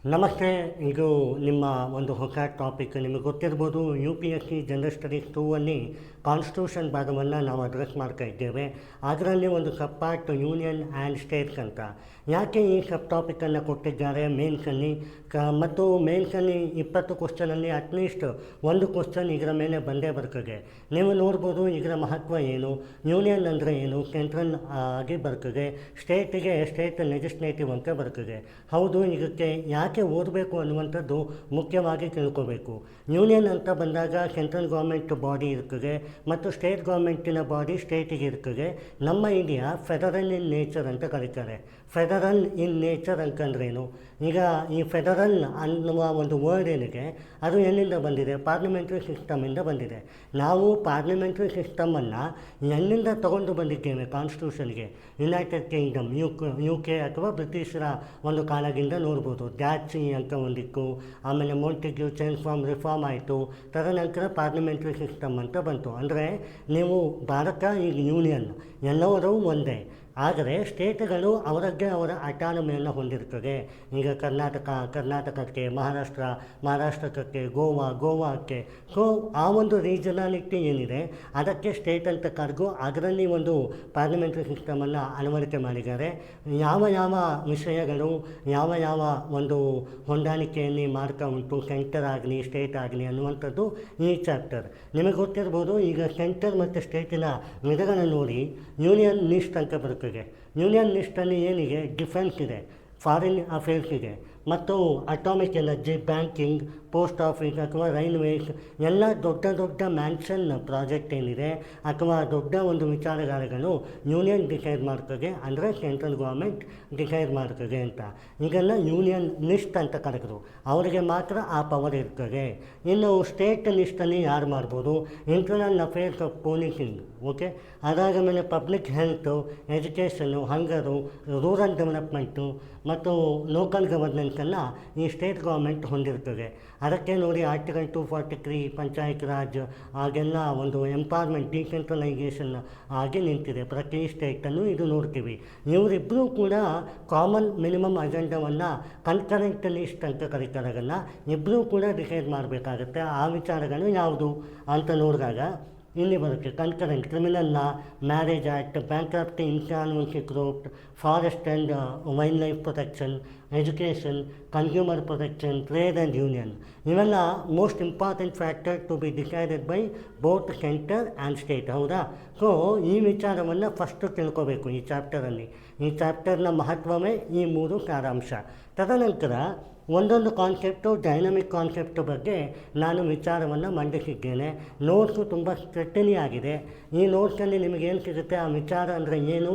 ನಮಸ್ತೆ. ಇದು ನಿಮ್ಮ ಒಂದು ಹೊಸ ಟಾಪಿಕ್. ನಿಮಗೆ ಗೊತ್ತಿರ್ಬೋದು, U P S C general studies 2 ಅಲ್ಲಿ ಕಾನ್ಸ್ಟಿಟ್ಯೂಷನ್ ಭಾಗವನ್ನು ನಾವು ಅಡ್ರೆಸ್ ಮಾಡ್ತಾ ಇದ್ದೇವೆ. ಅದರಲ್ಲಿ ಒಂದು ಸಬ್ ಪಾರ್ಟ್ ಯೂನಿಯನ್ ಆ್ಯಂಡ್ ಸ್ಟೇಟ್ಸ್ ಅಂತ. ಯಾಕೆ ಈ ಸಬ್ ಟಾಪಿಕನ್ನು ಕೊಟ್ಟಿದ್ದಾರೆ ಮೇನ್ಸಲ್ಲಿ ಮತ್ತು ಮೇನ್ಸಲ್ಲಿ 20 ಕ್ವಶನಲ್ಲಿ ಅಟ್ಲೀಸ್ಟ್ ಒಂದು ಕ್ವಶನ್ ಇದರ ಮೇಲೆ ಬಂದೇ ಬರ್ತದೆ. ನೀವು ನೋಡ್ಬೋದು ಇದರ ಮಹತ್ವ ಏನು, ಯೂನಿಯನ್ ಅಂದರೆ ಏನು, ಸೆಂಟ್ರಲ್ ಆಗಿ ಬರ್ತದೆ, ಸ್ಟೇಟಿಗೆ ಸ್ಟೇಟ್ ಲೆಜಿಸ್ಲೇಟಿವ್ ಅಂತ ಬರ್ತದೆ. ಹೌದು, ಇದಕ್ಕೆ ಯಾಕೆ ಓದಬೇಕು ಅನ್ನುವಂಥದ್ದು ಮುಖ್ಯವಾಗಿ ತಿಳ್ಕೋಬೇಕು. ಯೂನಿಯನ್ ಅಂತ ಬಂದಾಗ ಸೆಂಟ್ರಲ್ ಗೌರ್ಮೆಂಟ್ ಬಾಡಿ ಇರ್ತದೆ ಮತ್ತು ಸ್ಟೇಟ್ ಗೌರ್ಮೆಂಟಿನ ಬಾಡಿ ಸ್ಟೇಟಿಗೆ ಇರ್ತದೆ. ನಮ್ಮ ಇಂಡಿಯಾ ಫೆಡರಲ್ ಇನ್ ನೇಚರ್ ಅಂತ ಕರೀತಾರೆ. ಫೆಡರಲ್ ಇನ್ ನೇಚರ್ ಅಂತಂದ್ರೇನು? ಈಗ ಈ ಫೆಡರಲ್ ಅನ್ನುವ ಒಂದು ವರ್ಡ್ ಏನಿದೆ ಅದು ಎಲ್ಲಿಂದ ಬಂದಿದೆ? ಪಾರ್ಲಿಮೆಂಟ್ರಿ ಸಿಸ್ಟಮಿಂದ ಬಂದಿದೆ. ನಾವು ಪಾರ್ಲಿಮೆಂಟ್ರಿ ಸಿಸ್ಟಮನ್ನು ಎಲ್ಲಿಂದ ತಗೊಂಡು ಬಂದಿದ್ದೇವೆ ಕಾನ್ಸ್ಟಿಟ್ಯೂಷನ್ಗೆ? ಯುನೈಟೆಡ್ ಕಿಂಗ್ಡಮ್, ಯು ಕೆ ಅಥವಾ ಬ್ರಿಟಿಷರ ಒಂದು ಕಾಲದಿಂದ ನೋಡ್ಬೋದು. ಡ್ಯಾಚಿ ಅಂತ ಒಂದಿತ್ತು, ಆಮೇಲೆ ಮೊಂಟಿಗ್ಯೂ ಚೇಂಜ್ ಫ್ರಮ್ ರಿಫಾರ್ಮ್ ಆಯಿತು, ತದನಂತರ ಪಾರ್ಲಿಮೆಂಟ್ರಿ ಸಿಸ್ಟಮ್ ಅಂತ ಬಂತು. ಅಂದರೆ ನೀವು ಭಾರತ ಈಗ ಯೂನಿಯನ್ ಎಲ್ಲರೂ ಒಂದೇ, ಆದರೆ ಸ್ಟೇಟ್ಗಳು ಅವರದ್ದೇ ಅವರ ಅಟಾನಮಿಯನ್ನು ಹೊಂದಿರ್ತದೆ. ಈಗ ಕರ್ನಾಟಕಕ್ಕೆ, ಮಹಾರಾಷ್ಟ್ರಕ್ಕೆ, ಗೋವಾಕ್ಕೆ. ಸೊ ಆ ಒಂದು ರೀಜನಾಲಿಟಿ ಏನಿದೆ ಅದಕ್ಕೆ ಸ್ಟೇಟ್ ಅಂತ ಕರೆದು ಅದರಲ್ಲಿ ಒಂದು ಪಾರ್ಲಿಮೆಂಟ್ರಿ ಸಿಸ್ಟಮನ್ನು ಅಳವಡಿಕೆ ಮಾಡಿದ್ದಾರೆ. ಯಾವ ವಿಷಯಗಳು ಯಾವ ಒಂದು ಹೊಂದಾಣಿಕೆಯಲ್ಲಿ ಮಾಡ್ತಾ ಉಂಟು, ಸೆಂಟರ್ ಆಗಲಿ ಸ್ಟೇಟ್ ಆಗಲಿ ಅನ್ನುವಂಥದ್ದು ಈ ಚಾಪ್ಟರ್. ನಿಮಗೆ ಗೊತ್ತಿರ್ಬೋದು, ಈಗ ಸೆಂಟರ್ ಮತ್ತು ಸ್ಟೇಟಿನ ವಿಧಗಳನ್ನು ನೋಡಿ ಯೂನಿಯನ್ ಲಿಸ್ಟ್ ಅಂತ ಬರ್ತದೆ. ಯೂನಿಯನ್ ಲಿಸ್ಟಲ್ಲಿ ಏನಿದೆ? ಡಿಫೆನ್ಸ್ ಇದೆ, ಫಾರಿನ್ ಅಫೇರ್ಸ್ ಇದೆ ಮತ್ತು atomic energy, banking, post office ಅಥವಾ ರೈಲ್ವೇಸ್ ಎಲ್ಲ ದೊಡ್ಡ ಮ್ಯಾನ್ಷನ್ ಪ್ರಾಜೆಕ್ಟ್ ಏನಿದೆ ಅಥವಾ ದೊಡ್ಡ ಒಂದು ವಿಚಾರಗಳನ್ನು ಯೂನಿಯನ್ ಡಿಸೈಡ್ ಮಾಡ್ತದೆ, ಅಂದರೆ ಸೆಂಟ್ರಲ್ ಗೌರ್ಮೆಂಟ್ ಡಿಸೈಡ್ ಮಾಡ್ತದೆ ಅಂತ. ಈಗೆಲ್ಲ ಯೂನಿಯನ್ ಲಿಸ್ಟ್ ಅಂತ ಕರೆದ್ರು, ಅವರಿಗೆ ಮಾತ್ರ ಆ ಪವರ್ ಇರ್ತದೆ. ಇನ್ನು ಸ್ಟೇಟ್ ಲಿಸ್ಟಲ್ಲಿ ಯಾರು ಮಾಡ್ಬೋದು? Internal affairs of policing, okay, ಅದಾದ ಮೇಲೆ ಪಬ್ಲಿಕ್ ಹೆಲ್ತು, ಎಜುಕೇಷನ್ನು, ಹಂಗರು, ರೂರಲ್ ಡೆವಲಪ್ಮೆಂಟು ಮತ್ತು ಲೋಕಲ್ ಗವರ್ನೆನ್ಸನ್ನು ಈ ಸ್ಟೇಟ್ ಗೌರ್ಮೆಂಟ್ ಹೊಂದಿರ್ತದೆ. ಅದಕ್ಕೆ ನೋಡಿ ಆರ್ಟಿಕಲ್ 243 ಪಂಚಾಯತ್ ರಾಜ್ ಆಗೆಲ್ಲ ಒಂದು ಎಂಪವರ್ಮೆಂಟ್, ಡಿಸೆಂಟ್ರಲೈಸೇಷನ್ ಆಗಿ ನಿಂತಿದೆ ಪ್ರತಿ ಸ್ಟೇಟನ್ನು. ಇದು ನೋಡ್ತೀವಿ. ಇವರಿಬ್ಬರೂ ಕೂಡ ಕಾಮನ್ ಮಿನಿಮಮ್ ಅಜೆಂಡವನ್ನು ಕನ್ಕರೆಂಟ್ ಲಿಸ್ಟ್ ಅಂತ ಕರೀತಾರಲ್ಲ, ಇಬ್ಬರೂ ಕೂಡ ಡಿಸೈಡ್ ಮಾಡಬೇಕಾಗತ್ತೆ. ಆ ವಿಚಾರಗಳು ಯಾವುದು ಅಂತ ನೋಡಿದಾಗ ಇಲ್ಲಿ ಬರುತ್ತೆ: concurrent, criminal law, marriage act, bankruptcy, insolvency court, forest and wildlife protection, education, consumer protection, trade and union. ಇವೆಲ್ಲ most important factor to be decided by both centre and state. ಹೌದಾ? ಸೊ ಈ ವಿಚಾರವನ್ನು first ತಿಳ್ಕೋಬೇಕು ಈ ಚಾಪ್ಟರಲ್ಲಿ. ಈ ಚಾಪ್ಟರ್ನ ಮಹತ್ವವೇ ಈ 3 ಸಾರಾಂಶ. ತದನಂತರ ಒಂದೊಂದು ಕಾನ್ಸೆಪ್ಟು, ಡೈನಮಿಕ್ ಕಾನ್ಸೆಪ್ಟ್ ಬಗ್ಗೆ ನಾನು ವಿಚಾರವನ್ನು ಮಂಡಿಸಿದ್ದೇನೆ. ನೋಟ್ಸು ತುಂಬ ಸ್ಟ್ರಿಕ್ಟ್ಲಿ ಆಗಿದೆ. ಈ ನೋಟ್ಸಲ್ಲಿ ನಿಮಗೇನು ಸಿಗುತ್ತೆ, ಆ ವಿಚಾರ ಅಂದರೆ ಏನು,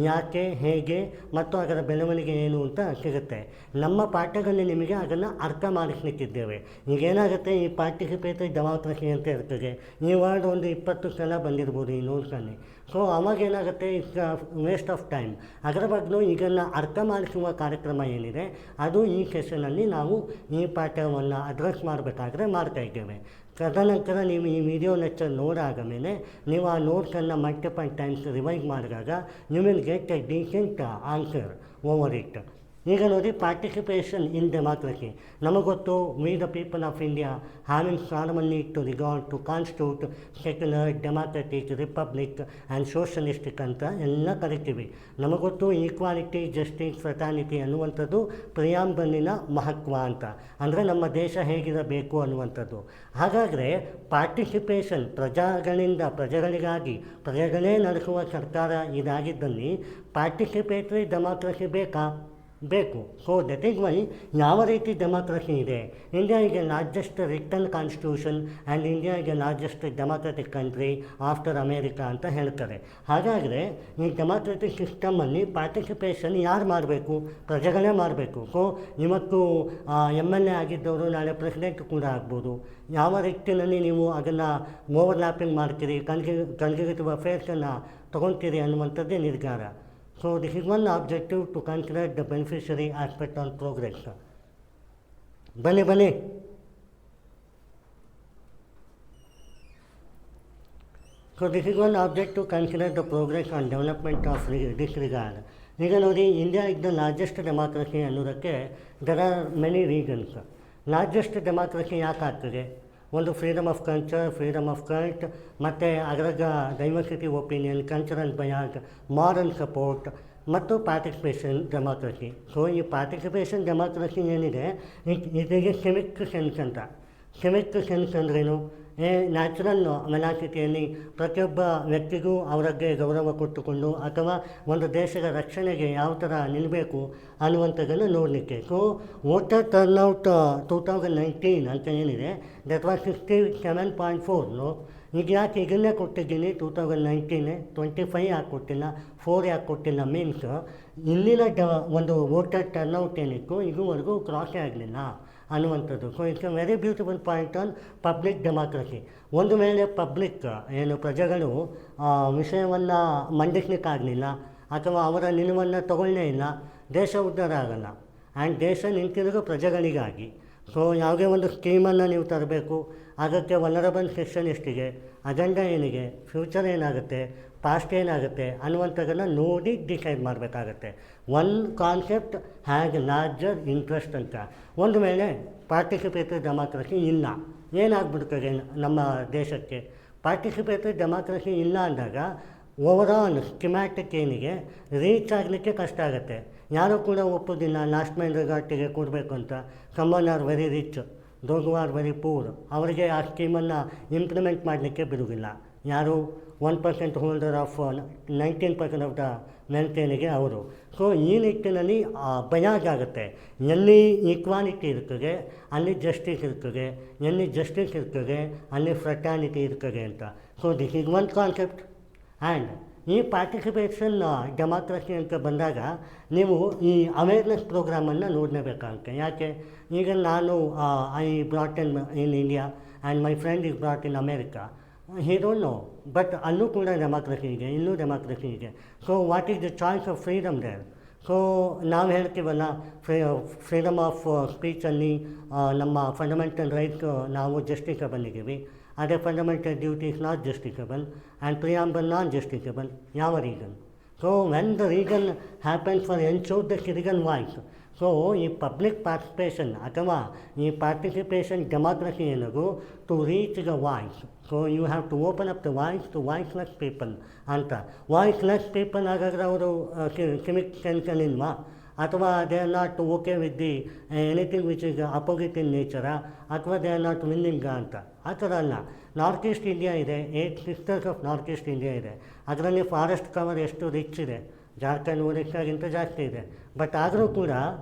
ಯಾಕೆ, ಹೇಗೆ ಮತ್ತು ಅದರ ಬೆಳವಣಿಗೆ ಏನು ಅಂತ ಸಿಗುತ್ತೆ. ನಮ್ಮ ಪಾಠದಲ್ಲಿ ನಿಮಗೆ ಅದನ್ನು ಅರ್ಥ ಮಾಡಿಸ್ಲಿಕ್ಕಿದ್ದೇವೆ. ಈಗೇನಾಗುತ್ತೆ, ಈ ಪಾರ್ಟಿಸಿಪೇಟರಿ ಡೆಮಾಕ್ರಸಿ ಅಂತ ಇರ್ತದೆ, ಈ ವರ್ಡ್ ಒಂದು 20 ಸಲ ಬಂದಿರ್ಬೋದು ಈ ನೋಟ್ಸಲ್ಲಿ. ಸೊ ಅವಾಗೇನಾಗುತ್ತೆ, ಇಟ್ಸ್ ವೇಸ್ಟ್ ಆಫ್ ಟೈಮ್. ಅದರ ಬದಲು ಇದನ್ನು ಅರ್ಥ ಮಾಡಿಸುವ ಕಾರ್ಯಕ್ರಮ ಏನಿದೆ ಅದು ಈ ಸೆಷನಲ್ಲಿ ನಾವು ಈ ಪಾಠವನ್ನು ಅಡ್ರೆಸ್ ಮಾಡಬೇಕಾದ್ರೆ ಮಾಡ್ತಾ ಇದ್ದೇವೆ. ತದನಂತರ ನೀವು ಈ ವಿಡಿಯೋ ಲೆಕ್ಚರ್ ನೋಡಾದ ಮೇಲೆ ನೀವು ಆ ನೋಟ್ಸನ್ನು ಮಲ್ಟಿಪಲ್ ಟೈಮ್ಸ್ ರಿವೈಸ್ ಮಾಡಿದಾಗ you will get a decent answer over it. ಈಗ ನೋಡಿ, ಪಾರ್ಟಿಸಿಪೇಷನ್ ಇನ್ ಡೆಮಾಕ್ರಸಿ. ನಮಗೊತ್ತು, we the people of India having solemnly to regard to constitute secular, democratic, republic and socialistic ಅಂತ ಎಲ್ಲ ಕರಿತೀವಿ. ನಮಗೊತ್ತು ಈಕ್ವಾಲಿಟಿ, ಜಸ್ಟಿಸ್, ಫ್ರೆಟರ್ನಿಟಿ ಅನ್ನುವಂಥದ್ದು ಪ್ರಿಯಾಂಬಲಿನ ಮಹತ್ವ ಅಂತ, ಅಂದರೆ ನಮ್ಮ ದೇಶ ಹೇಗಿರಬೇಕು ಅನ್ನುವಂಥದ್ದು. ಹಾಗಾದರೆ ಪಾರ್ಟಿಸಿಪೇಷನ್, ಪ್ರಜೆಗಳಿಂದ ಪ್ರಜೆಗಳಿಗಾಗಿ, ಪ್ರಜೆಗಳೇ ನಡೆಸುವ ಸರ್ಕಾರ ಇದಾಗಿದ್ದಲ್ಲಿ ಪಾರ್ಟಿಸಿಪೇಟರಿ ಡೆಮಾಕ್ರಸಿ ಬೇಕು. ಸೊ ದಟ್ ಈಸ್ ವೈ ಯಾವ ರೀತಿ ಡೆಮಾಕ್ರಸಿ ಇದೆ. India is a largest written constitution and India is a largest democratic country after America ಅಂತ ಹೇಳ್ತಾರೆ. ಹಾಗಾದರೆ ಈ ಡೆಮಾಕ್ರೆಟಿಕ್ ಸಿಸ್ಟಮಲ್ಲಿ ಪಾರ್ಟಿಸಿಪೇಷನ್ ಯಾರು ಮಾಡಬೇಕು? ಪ್ರಜೆಗಳೇ ಮಾಡಬೇಕು. ಸೊ ಇವತ್ತು MLA ಆಗಿದ್ದವರು ನಾಳೆ ಪ್ರೆಸಿಡೆಂಟ್ ಕೂಡ ಆಗ್ಬೋದು. ಯಾವ ರೀತಿಯಲ್ಲಿ ನೀವು ಅದನ್ನು ಓವರ್ಲ್ಯಾಪಿಂಗ್ ಮಾಡ್ತೀರಿ, ಕನ್ಸರ್ವೇಟಿವ್ ಅಫೇರ್ಸನ್ನು ತೊಗೊಳ್ತೀರಿ ಅನ್ನುವಂಥದ್ದೇ ನಿರ್ಧಾರ. So this is one objective to consider the beneficiary aspect on progress. ಬನ್ನಿ. So this is one object to consider the progress on development of this regard. ಈಗ ನೋಡಿ, India is the largest democracy ಅನ್ನೋದಕ್ಕೆ there are many reasons. Largest democracy ಯಾಕೆ ಆಗ್ತದೆ? ಒಂದು freedom of culture, freedom of cult, ಮತ್ತು ಅದ್ರಾಗ diversity opinion, cultural bias, moral support ಮತ್ತು participation democracy. So ಈ ಪಾರ್ಟಿಸಿಪೇಷನ್ ಡೆಮಾಕ್ರಸಿ ಏನಿದೆ, ಇದಕ್ಕೆ ಸಿವಿಕ್ ಸೆನ್ಸ್ ಅಂತ. ಸಿವಿಕ್ ಸೆನ್ಸ್ ಅಂದ್ರೇನು? ನ್ಯಾಚುರಲ್ ವೆಲಾಸಿಟಿಯಲ್ಲಿ ಪ್ರತಿಯೊಬ್ಬ ವ್ಯಕ್ತಿಗೂ ಅವರಿಗೆ ಗೌರವ ಕೊಟ್ಟುಕೊಂಡು ಅಥವಾ ಒಂದು ದೇಶದ ರಕ್ಷಣೆಗೆ ಯಾವ ಥರ ನಿಲ್ಲಬೇಕು ಅನ್ನುವಂಥದ್ದನ್ನು ನೋಡಲಿಕ್ಕೆ. ಸೊ ವೋಟರ್ ಟರ್ನ್ಔಟ್ 2019 ಅಂತ ಏನಿದೆ, ದಟ್ ವಾಸ್ 67.4. ಈಗ ಯಾಕೆ ಇದನ್ನೇ ಕೊಟ್ಟಿದ್ದೀನಿ 2019, 25 ಯಾಕೆ ಕೊಟ್ಟಿಲ್ಲ, 4 ಯಾಕೆ ಕೊಟ್ಟಿಲ್ಲ? ಮೀನ್ಸ್ ಇಲ್ಲಿನ ಒಂದು ವೋಟರ್ ಟರ್ನ್ಔಟ್ ಏನಿತ್ತು ಇದುವರೆಗೂ ಕ್ರಾಸೇ ಆಗಲಿಲ್ಲ ಅನ್ನುವಂಥದ್ದು. So it's A very beautiful point on public democracy. ಒಂದು ವೇಳೆ ಪಬ್ಲಿಕ್ ಏನು ಪ್ರಜೆಗಳು ವಿಷಯವನ್ನು ಮಂಡಿಸ್ಲಿಕ್ಕಾಗಲಿಲ್ಲ ಅಥವಾ ಅವರ ನಿಲುವನ್ನು ತಗೊಳ್ಳೇ ಇಲ್ಲ, ದೇಶ ಉದ್ಧಾರ ಆಗಲ್ಲ. ಆ್ಯಂಡ್ ದೇಶ ನಿಂತಿರೋದು ಪ್ರಜೆಗಳಿಗಾಗಿ. ಸೊ ಯಾವುದೇ ಒಂದು ಸ್ಕೀಮನ್ನು ನೀವು ತರಬೇಕು, ಅದಕ್ಕೆ ವಲ್ನರಬಲ್ ಸೆಕ್ಷನ್ ಎಷ್ಟಿದೆ, ಅಜೆಂಡಾ ಏನಿದೆ, ಫ್ಯೂಚರ್ ಏನಾಗುತ್ತೆ, ಪಾಸ್ಟ್ ಏನಾಗುತ್ತೆ ಅನ್ನುವಂಥದ್ದನ್ನು ನೋಡಿ ಡಿಸೈಡ್ ಮಾಡಬೇಕಾಗತ್ತೆ. One concept has larger interest ಅಂತ. ಒಂದು ವೇಳೆ ಪಾರ್ಟಿಸಿಪೇಟರಿ ಡೆಮಾಕ್ರಸಿ ಇಲ್ಲ, ಏನಾಗ್ಬಿಡ್ತದೆ ನಮ್ಮ ದೇಶಕ್ಕೆ? ಪಾರ್ಟಿಸಿಪೇಟರಿ ಡೆಮಾಕ್ರಸಿ ಇಲ್ಲ ಅಂದಾಗ ಓವರಾಲ್ ಸ್ಕಿಮ್ಯಾಟಿಕ್ ಏನಿಗೆ ರೀಚ್ ಆಗಲಿಕ್ಕೆ ಕಷ್ಟ ಆಗುತ್ತೆ. ಯಾರೂ ಕೂಡ ಒಪ್ಪೋದಿಲ್ಲ ಲಾಸ್ಟ್ ಮೈನ್ ರಿಗಾರ್ಟಿಗೆ ಕೊಡಬೇಕು ಅಂತ. Some men are very rich, those are very poor, ಅವರಿಗೆ ಆ ಸ್ಕೀಮನ್ನು ಇಂಪ್ಲಿಮೆಂಟ್ ಮಾಡಲಿಕ್ಕೆ ಬಿಡುವುದಿಲ್ಲ. ಯಾರು 1% holder of 19% of the wealth ಏನಿಗೆ ಅವರು. ಸೊ ಈ ನಿಟ್ಟಿನಲ್ಲಿ ಬಯಾಸ್ ಆಗುತ್ತೆ. ಎಲ್ಲಿ ಈಕ್ವಾಲಿಟಿ ಇರ್ತದೆ ಅಲ್ಲಿ ಜಸ್ಟಿಸ್ ಇರ್ತದೆ, ಎಲ್ಲಿ ಜಸ್ಟಿಸ್ ಇರ್ತದೆ ಅಲ್ಲಿ ಫ್ರಟಾನಿಟಿ ಇರ್ತದೆ ಅಂತ. So this is one concept. And ಈ ಪಾರ್ಟಿಸಿಪೇಷನ್ ಡೆಮಾಕ್ರಸಿ ಅಂತ ಬಂದಾಗ ನೀವು ಈ ಅವೇರ್ನೆಸ್ ಪ್ರೋಗ್ರಾಮನ್ನು ನೋಡಲೇಬೇಕಾಗುತ್ತೆ. ಯಾಕೆ? ಈಗ ನಾನು I brought in India and my friend is brought in America. He don't know, but ಅಲ್ಲೂ ಕೂಡ ಡೆಮಾಕ್ರಸಿ ಇದೆ, ಇಲ್ಲೂ ಡೆಮಾಕ್ರಸಿ ಇದೆ. So what is the choice of freedom there? So ನಾವು ಹೇಳ್ತೀವಲ್ಲ, ಫ್ರೀಡಮ್ ಆಫ್ ಸ್ಪೀಚಲ್ಲಿ ನಮ್ಮ ಫಂಡಮೆಂಟಲ್ ರೈಟ್ಸ್ ನಾವು ಜಸ್ಟಿಸಬಲ್ ಇದ್ದೀವಿ. ಅದೇ fundamental duty is not justiciable and preamble non justiciable. ಯಾವ reason? So when the reason happens for ensure the citizen voice. So ಈ public participation ಅಥವಾ ಈ ಪಾರ್ಟಿಸಿಪೇಷನ್ ಡೆಮಾಕ್ರಸಿ ಏನದು to reach the voice. So you have to open up the voice to voiceless people ಅಂತ. Voiceless people ಹಾಗಾದರೆ ಅವರು civic ಸೆನ್ಸಲ್ಲಿಲ್ವಾ? ಅಥವಾ they are not okay with the anything which is opposite in nature, ಅಥವಾ they are not ವಿಲ್ಲಿಂಗ ಅಂತ. ಆ ಥರ ಅಲ್ಲ. ನಾರ್ತ್ ಈಸ್ಟ್ ಇಂಡಿಯಾ ಇದೆ, 8 sisters of north East India ಇದೆ. ಅದರಲ್ಲಿ ಫಾರೆಸ್ಟ್ ಕವರ್ ಎಷ್ಟು ರಿಚ್ ಇದೆ, ಜಾರ್ಖಂಡ್ ಒರಿಸ್ಸಾಗಿಂತ ಜಾಸ್ತಿ ಇದೆ. ಬಟ್ ಆದರೂ ಕೂಡ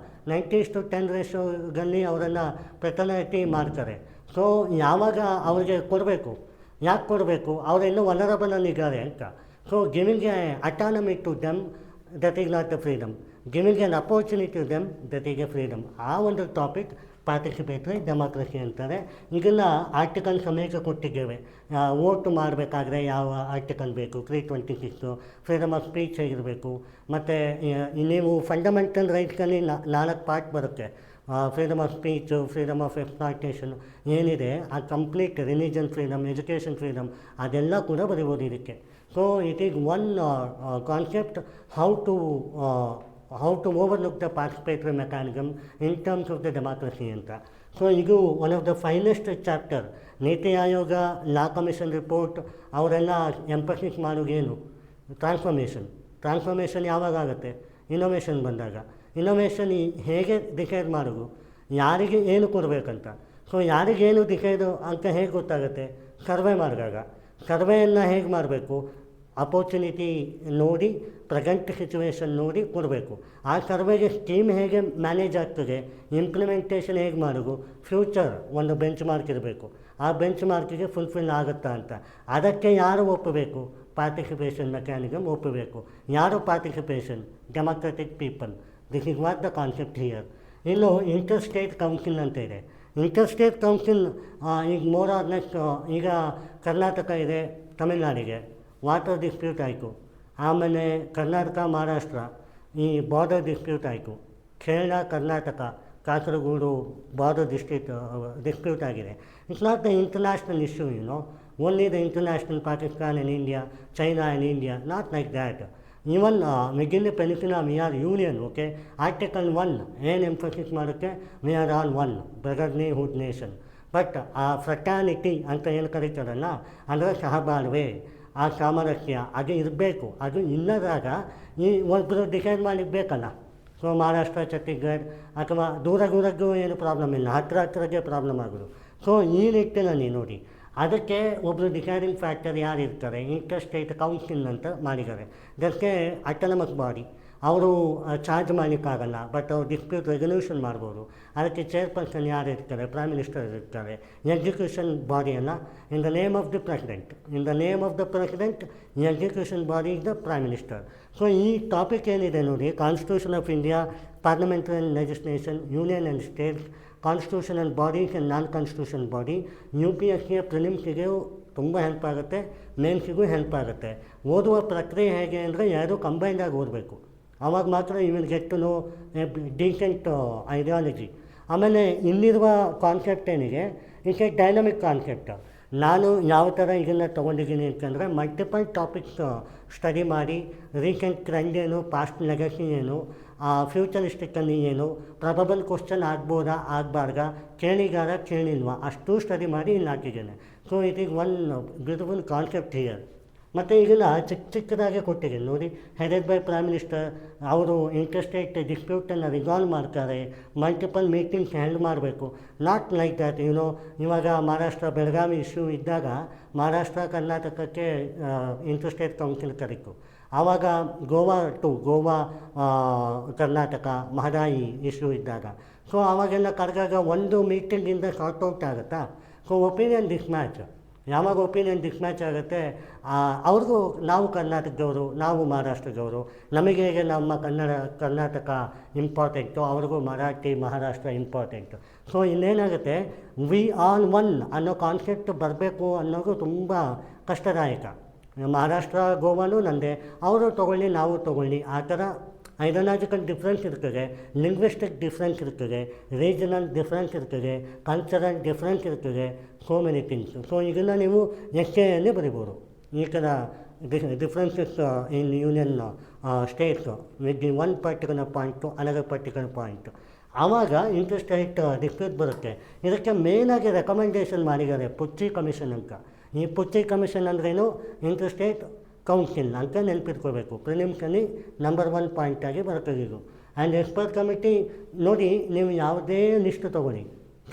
90:10 ರೇಷೋದಲ್ಲಿ ಅವರನ್ನು ಪ್ರಟನೈಟಿ ಮಾಡ್ತಾರೆ. ಸೊ ಯಾವಾಗ ಅವರಿಗೆ ಕೊಡಬೇಕು? ಯಾಕೆ ಕೊಡಬೇಕು? ಅವರೆಲ್ಲೂ ವಲ್ನರಬಲಲ್ಲಿದ್ದಾರೆ ಅಂತ. So giving a autonomy to them, that is not the freedom. Giving an opportunity to them, that is a freedom. ಆ ಒಂದು ಟಾಪಿಕ್ ಪಾರ್ಟಿಸಿಪೇಟರಿ ಡೆಮಾಕ್ರಸಿ ಅಂತಾರೆ. ಇದನ್ನು ಆರ್ಟಿಕಲ್ ಸಮೇತ ಕೊಟ್ಟಿದ್ದೇವೆ. ವೋಟ್ ಮಾಡಬೇಕಾದ್ರೆ ಯಾವ ಆರ್ಟಿಕಲ್ ಬೇಕು, 326, ಫ್ರೀಡಮ್ ಆಫ್ ಸ್ಪೀಚ್ ಹೇಗಿರಬೇಕು. ಮತ್ತು ನೀವು ಫಂಡಮೆಂಟಲ್ ರೈಟ್ಸಲ್ಲಿ 4 ಪಾರ್ಟ್ ಬರುತ್ತೆ. Freedom of speech, freedom of exploitation ಏನಿದೆ, ಆ complete religion freedom, education freedom ಅದೆಲ್ಲ ಕೂಡ ಬರೀಬೋದು ಇದಕ್ಕೆ. So it is one concept how to overlook the participatory mechanism in terms of the democracy ಅಂತ. ಸೊ ಇದು one of the finest chapter. NITI Aayog, law commission report ಅವರೆಲ್ಲ emphasis ಮಾಡೋದೇನು? Transformation ಯಾವಾಗ ಆಗುತ್ತೆ? ಇನ್ನೋವೇಷನ್ ಬಂದಾಗ. ಇನ್ನೋವೇಷನ್ ಹೇಗೆ ಡಿಸೈಡ್ ಮಾಡೋದು, ಯಾರಿಗೆ ಏನು ಕೊಡಬೇಕಂತ. ಸೊ ಯಾರಿಗೇನು ಡಿಸೈಡು ಅಂತ ಹೇಗೆ ಗೊತ್ತಾಗುತ್ತೆ? ಸರ್ವೆ ಮಾಡಿದಾಗ. ಸರ್ವೆಯನ್ನು ಹೇಗೆ ಮಾಡಬೇಕು? ಅಪರ್ಚುನಿಟಿ ನೋಡಿ, ಪ್ರೆಸೆಂಟ್ ಸಿಚುವೇಷನ್ ನೋಡಿ ಕೊಡಬೇಕು. ಆ ಸರ್ವೆಗೆ ಸ್ಕೀಮ್ ಹೇಗೆ ಮ್ಯಾನೇಜ್ ಆಗ್ತದೆ, ಇಂಪ್ಲಿಮೆಂಟೇಷನ್ ಹೇಗೆ ಮಾಡೋದು, ಫ್ಯೂಚರ್ ಒಂದು ಬೆಂಚ್ ಮಾರ್ಕ್ ಇರಬೇಕು. ಆ ಬೆಂಚ್ ಮಾರ್ಕಿಗೆ ಫುಲ್ಫಿಲ್ ಆಗುತ್ತಾ ಅಂತ. ಅದಕ್ಕೆ ಯಾರು ಒಪ್ಪಬೇಕು? ಪಾರ್ಟಿಸಿಪೇಷನ್ ಮೆಕ್ಯಾನಿಸಮ್ ಒಪ್ಪಬೇಕು. ಯಾರು participation? Democratic people. This is what the concept here. ಇನ್ನು ಇಂಟರ್ ಸ್ಟೇಟ್ ಕೌನ್ಸಿಲ್ ಅಂತ ಇದೆ. ಇಂಟರ್ ಸ್ಟೇಟ್ ಕೌನ್ಸಿಲ್ ಈಗ ಮೋರ್ ಆರ್ ಲೆಸ್, ಈಗ ಕರ್ನಾಟಕ ಇದೆ, ತಮಿಳ್ನಾಡಿಗೆ ವಾಟರ್ ಡಿಸ್ಪ್ಯೂಟ್ ಆಯಿತು. ಆಮೇಲೆ ಕರ್ನಾಟಕ ಮಹಾರಾಷ್ಟ್ರ ಈ ಬಾರ್ಡರ್ ಡಿಸ್ಪ್ಯೂಟ್ ಆಯಿತು. ಕೇರಳ ಕರ್ನಾಟಕ ಕಾಸರಗೋಡು ಬಾರ್ಡರ್ ಡಿಸ್ಪ್ಯೂಟ್ ಆಗಿದೆ. It's not the international issue, only the international, Pakistan and India, China and India, not like that. Even within the peninsula we are union. Okay, article 1 ಏನು emphasis ಮಾಡುತ್ತೆ, we are all one brotherhood nation. But ಆ fraternity ಅಂತ ಏನು ಕರೀತಾರಲ್ಲ, ಅಂದರೆ ಸಹಬಾಳ್ವೆ, ಆ ಸಾಮರಸ್ಯ ಅದು ಇರಬೇಕು. ಅದು ಇಲ್ಲದಾಗ ಈ ಒಬ್ಬರು ಡಿಸೈಡ್ ಮಾಡಿಬೇಕಲ್ಲ. ಸೊ ಮಹಾರಾಷ್ಟ್ರ, ಛತ್ತೀಸ್ಗಢ ಅಥವಾ ದೂರ ದೂರದ್ದು ಏನು ಪ್ರಾಬ್ಲಮ್ ಇಲ್ಲ, ಹತ್ತಿರಗೆ ಪ್ರಾಬ್ಲಮ್ ಆಗೋದು. ಸೊ ಈ ನಿಟ್ಟಿನಲ್ಲಿ ನೋಡಿ, ಅದಕ್ಕೆ ಒಬ್ಬರು ಡಿಸೈಡಿಂಗ್ ಫ್ಯಾಕ್ಟರ್ ಯಾರು ಇರ್ತಾರೆ, ಇಂಟರ್ ಸ್ಟೇಟ್ ಕೌನ್ಸಿಲ್ ಅಂತ ಮಾಡಿದ್ದಾರೆ. ಅದಕ್ಕೆ ಅಟಾನಮಸ್ ಬಾಡಿ, ಅವರು ಚಾರ್ಜ್ ಮಾಡಲಿಕ್ಕಾಗಲ್ಲ, ಬಟ್ ಅವ್ರು ಡಿಸ್ಪ್ಯೂಟ್ ರೆಸಲ್ಯೂಷನ್ ಮಾಡ್ಬೋದು. ಅದಕ್ಕೆ ಚೇರ್ಪರ್ಸನ್ ಯಾರು ಇರ್ತಾರೆ, ಪ್ರೈಮ್ ಮಿನಿಸ್ಟರ್ ಇರ್ತಾರೆ. ಎಕ್ಸಿಕ್ಯೂಷನ್ ಬಾಡಿಯನ್ನು in the name of the president, in the name of the president execution body is the prime minister. So ಈ ಟಾಪಿಕ್ ಏನಿದೆ ನೋಡಿ, constitution of India, parliamentary and legislation, union and states, constitutional bodies and non constitution body. UPSC ಪ್ರಿಲಿಮ್ಸಿಗೆ ತುಂಬ help ಆಗುತ್ತೆ, ಮೇನ್ಸಿಗೂ help ಆಗುತ್ತೆ. ಓದುವ ಪ್ರಕ್ರಿಯೆ ಹೇಗೆ ಅಂದರೆ ಎರಡು ಕಂಬೈಂಡಾಗಿ ಓದಬೇಕು, ಆವಾಗ ಮಾತ್ರ you will get to know a decent ideology. ಆಮೇಲೆ ಇಲ್ಲಿರುವ ಕಾನ್ಸೆಪ್ಟ್ ಏನಿದೆ, ಇಟ್ಸ್ ಎ ಡೈನಮಿಕ್ ಕಾನ್ಸೆಪ್ಟ್. ನಾನು ಯಾವ ಥರ ಇದನ್ನು ತೊಗೊಂಡಿದ್ದೀನಿ ಅಂತಂದರೆ, ಮಲ್ಟಿಪಲ್ ಟಾಪಿಕ್ಸ್ ಸ್ಟಡಿ ಮಾಡಿ, ರೀಸೆಂಟ್ ಟ್ರೆಂಡ್ ಏನು, ಪಾಸ್ಟ್ ಲೆಗಸಿ ಏನು, ಫ್ಯೂಚರಿಸ್ಟಿಕ್ಕಲ್ಲಿ ಏನು, ಪ್ರಬಬಲ್ ಕ್ವಶನ್ ಆಗ್ಬೋದಾ ಆಗಬಾರ್ದಾ, ಕೇಳಿಗಾರ ಕೇಳಿಲ್ವಾ, ಅಷ್ಟು ಸ್ಟಡಿ ಮಾಡಿ ಇಲ್ಲಿ ಹಾಕಿದ್ದೇನೆ. So it is one beautiful concept here. ಮತ್ತು ಇದನ್ನು ಚಿಕ್ಕದಾಗೆ ಕೊಟ್ಟಿದ್ದೀನಿ ನೋಡಿ, ಹೆಡೆಡ್ ಬೈ ಪ್ರೈಮ್ ಮಿನಿಸ್ಟರ್. ಅವರು ಇಂಟರ್ಸ್ಟೇಟ್ ಡಿಸ್ಪ್ಯೂಟನ್ನು ರಿಸಾಲ್ವ್ ಮಾಡ್ತಾರೆ, ಮಲ್ಟಿಪಲ್ ಮೀಟಿಂಗ್ಸ್ ಹೆಲ್ಡ್ ಮಾಡಬೇಕು. ನಾಟ್ ಲೈಕ್ ದ್ಯಾಟ್ ಇವಾಗ ಮಹಾರಾಷ್ಟ್ರ ಬೆಳಗಾವಿ ಇಶ್ಯೂ ಇದ್ದಾಗ ಮಹಾರಾಷ್ಟ್ರ ಕರ್ನಾಟಕಕ್ಕೆ ಇಂಟರ್ಸ್ಟೇಟ್ ಕೌನ್ಸಿಲ್ ಕರೀತು. ಆವಾಗ ಗೋವಾ ಕರ್ನಾಟಕ ಮಹದಾಯಿ ಇಶ್ಯೂ ಇದ್ದಾಗ, ಸೊ ಆವಾಗೆಲ್ಲ ಕರೆದಾಗ ಒಂದು ಮೀಟಿಂಗಿಂದ ಸಾರ್ಟ್ಔಟ್ ಆಗುತ್ತಾ. ಸೊ ಒಪಿನಿಯನ್ ಡಿಸ್ಮ್ಯಾಚ್, ಯಾವಾಗ ಒಪಿನಿಯನ್ ಡಿಸ್ಮ್ಯಾಚ್ ಆಗುತ್ತೆ, ಅವ್ರಿಗೂ ನಾವು ಕರ್ನಾಟಕದವರು, ನಾವು ಮಹಾರಾಷ್ಟ್ರದವರು, ನಮಗೆ ಹೇಗೆ ನಮ್ಮ ಕರ್ನಾಟಕ ಇಂಪಾರ್ಟೆಂಟು, ಅವ್ರಿಗೂ ಮರಾಠಿ ಮಹಾರಾಷ್ಟ್ರ ಇಂಪಾರ್ಟೆಂಟು. ಸೊ ಇನ್ನೇನಾಗುತ್ತೆ, ವಿ ಆಲ್ ಒನ್ ಅನ್ನೋ ಕಾನ್ಸೆಪ್ಟ್ ಬರಬೇಕು ಅನ್ನೋದು ತುಂಬ ಕಷ್ಟದಾಯಕ. ಮಹಾರಾಷ್ಟ್ರ ಗೋವಾನು ನಂದೇ, ಅವರು ತೊಗೊಳ್ಳಿ ನಾವು ತೊಗೊಳ್ಳಿ, ಆ ಥರ ಐಡಿಯಾಲಜಿಕಲ್ ಡಿಫ್ರೆನ್ಸ್ ಇರ್ತದೆ, ಲಿಂಗ್ವಿಸ್ಟಿಕ್ ಡಿಫ್ರೆನ್ಸ್ ಇರ್ತದೆ, ರೀಜನಲ್ ಡಿಫ್ರೆನ್ಸ್ ಇರ್ತದೆ, ಕಲ್ಚರಲ್ ಡಿಫ್ರೆನ್ಸ್ ಇರ್ತದೆ, ಸೋ ಮೆನಿ ಥಿಂಗ್ಸ್. ಸೊ ಇದನ್ನು ನೀವು ಎಸ್ಸೆಯಲ್ಲಿ ಬರಿಬೋದು, ಈ ಥರ differences in union States with the one particular point to another particular point. ಆವಾಗ ಇಂಟರ್ ಸ್ಟೇಟ್ ಡಿಸ್ಪ್ಯೂಟ್ ಬರುತ್ತೆ. ಇದಕ್ಕೆ ಮೇನಾಗಿ ರೆಕಮೆಂಡೇಷನ್ ಮಾಡಿದ್ದಾರೆ ಪುಚ್ಚಿ ಕಮಿಷನ್ ಅಂತ. ಈ ಪುಚ್ಚಿ ಕಮಿಷನ್ ಅಂದ್ರೇನು, ಇಂಟರ್ ಸ್ಟೇಟ್ ಕೌನ್ಸಿಲ್ ಅಂತ ನೆನಪಿಟ್ಕೋಬೇಕು. ಪ್ರಿಲಿಮ್ಸಲ್ಲಿ ನಂಬರ್ 1 ಪಾಯಿಂಟಾಗಿ ಬರ್ತದೆ ಇದು. ಆ್ಯಂಡ್ ಎಕ್ಸ್ಪರ್ಟ್ ಕಮಿಟಿ ನೋಡಿ, ನೀವು ಯಾವುದೇ ಲಿಸ್ಟು ತೊಗೊಳ್ಳಿ,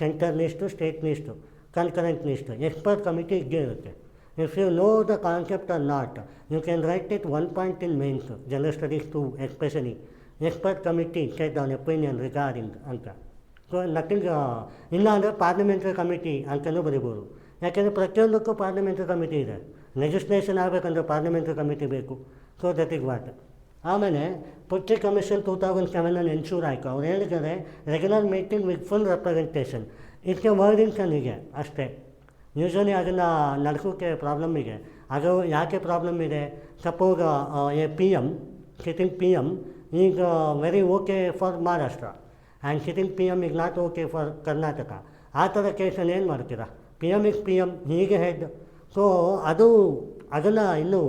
centre list, state list, concurrent list, expert committee ಇದ್ದೇ ಇರುತ್ತೆ. If you know the concept or not, you can write it 1 point in mains, general studies 2 especially. Expert committee said an opinion regarding ಅಂತ. So nothing. ಇಲ್ಲ ಅಂದರೆ parliamentary committee ಅಂತಲೂ ಬರೀಬೋದು. ಯಾಕೆಂದರೆ ಪ್ರತಿಯೊಂದಕ್ಕೂ parliamentary committee ಇದೆ. ಲೆಜಿಸ್ಲೇಷನ್ ಆಗಬೇಕಂದ್ರೆ ಪಾರ್ಲಿಮೆಂಟ್ರಿ ಕಮಿಟಿ ಬೇಕು. So that is what. ಆಮೇಲೆ ಪುಚ್ಚಿ ಕಮಿಷನ್ 2007 ಎನ್ಶೂರ್ ಆಯಿತು. ಅವ್ರು ಹೇಳಿದ್ದಾರೆ regular meeting with full representation. ಇದಕ್ಕೆ ವರ್ಡಿಂಗ್ಸಲ್ಲಿಗೆ ಅಷ್ಟೇ. ಯೂಶ್ವಲಿ ಅದನ್ನು ನಡೆಸೋಕ್ಕೆ ಪ್ರಾಬ್ಲಮ್ ಇದೆ. ಅದು ಯಾಕೆ ಪ್ರಾಬ್ಲಮ್ ಇದೆ, suppose a PM, sitting PM ಈಗ very okay for Maharashtra and sitting PM ಈಗ ನಾಟ್ ಓಕೆ ಫಾರ್ ಕರ್ನಾಟಕ. ಆ ಥರ ಕೇಸಲ್ಲಿ ಏನು ಮಾಡ್ತೀರಾ, PM ಇಸ್ PM, ಹೀಗೆ ಹೆಡ್. ಸೊ ಅದನ್ನು ಇನ್ನೂ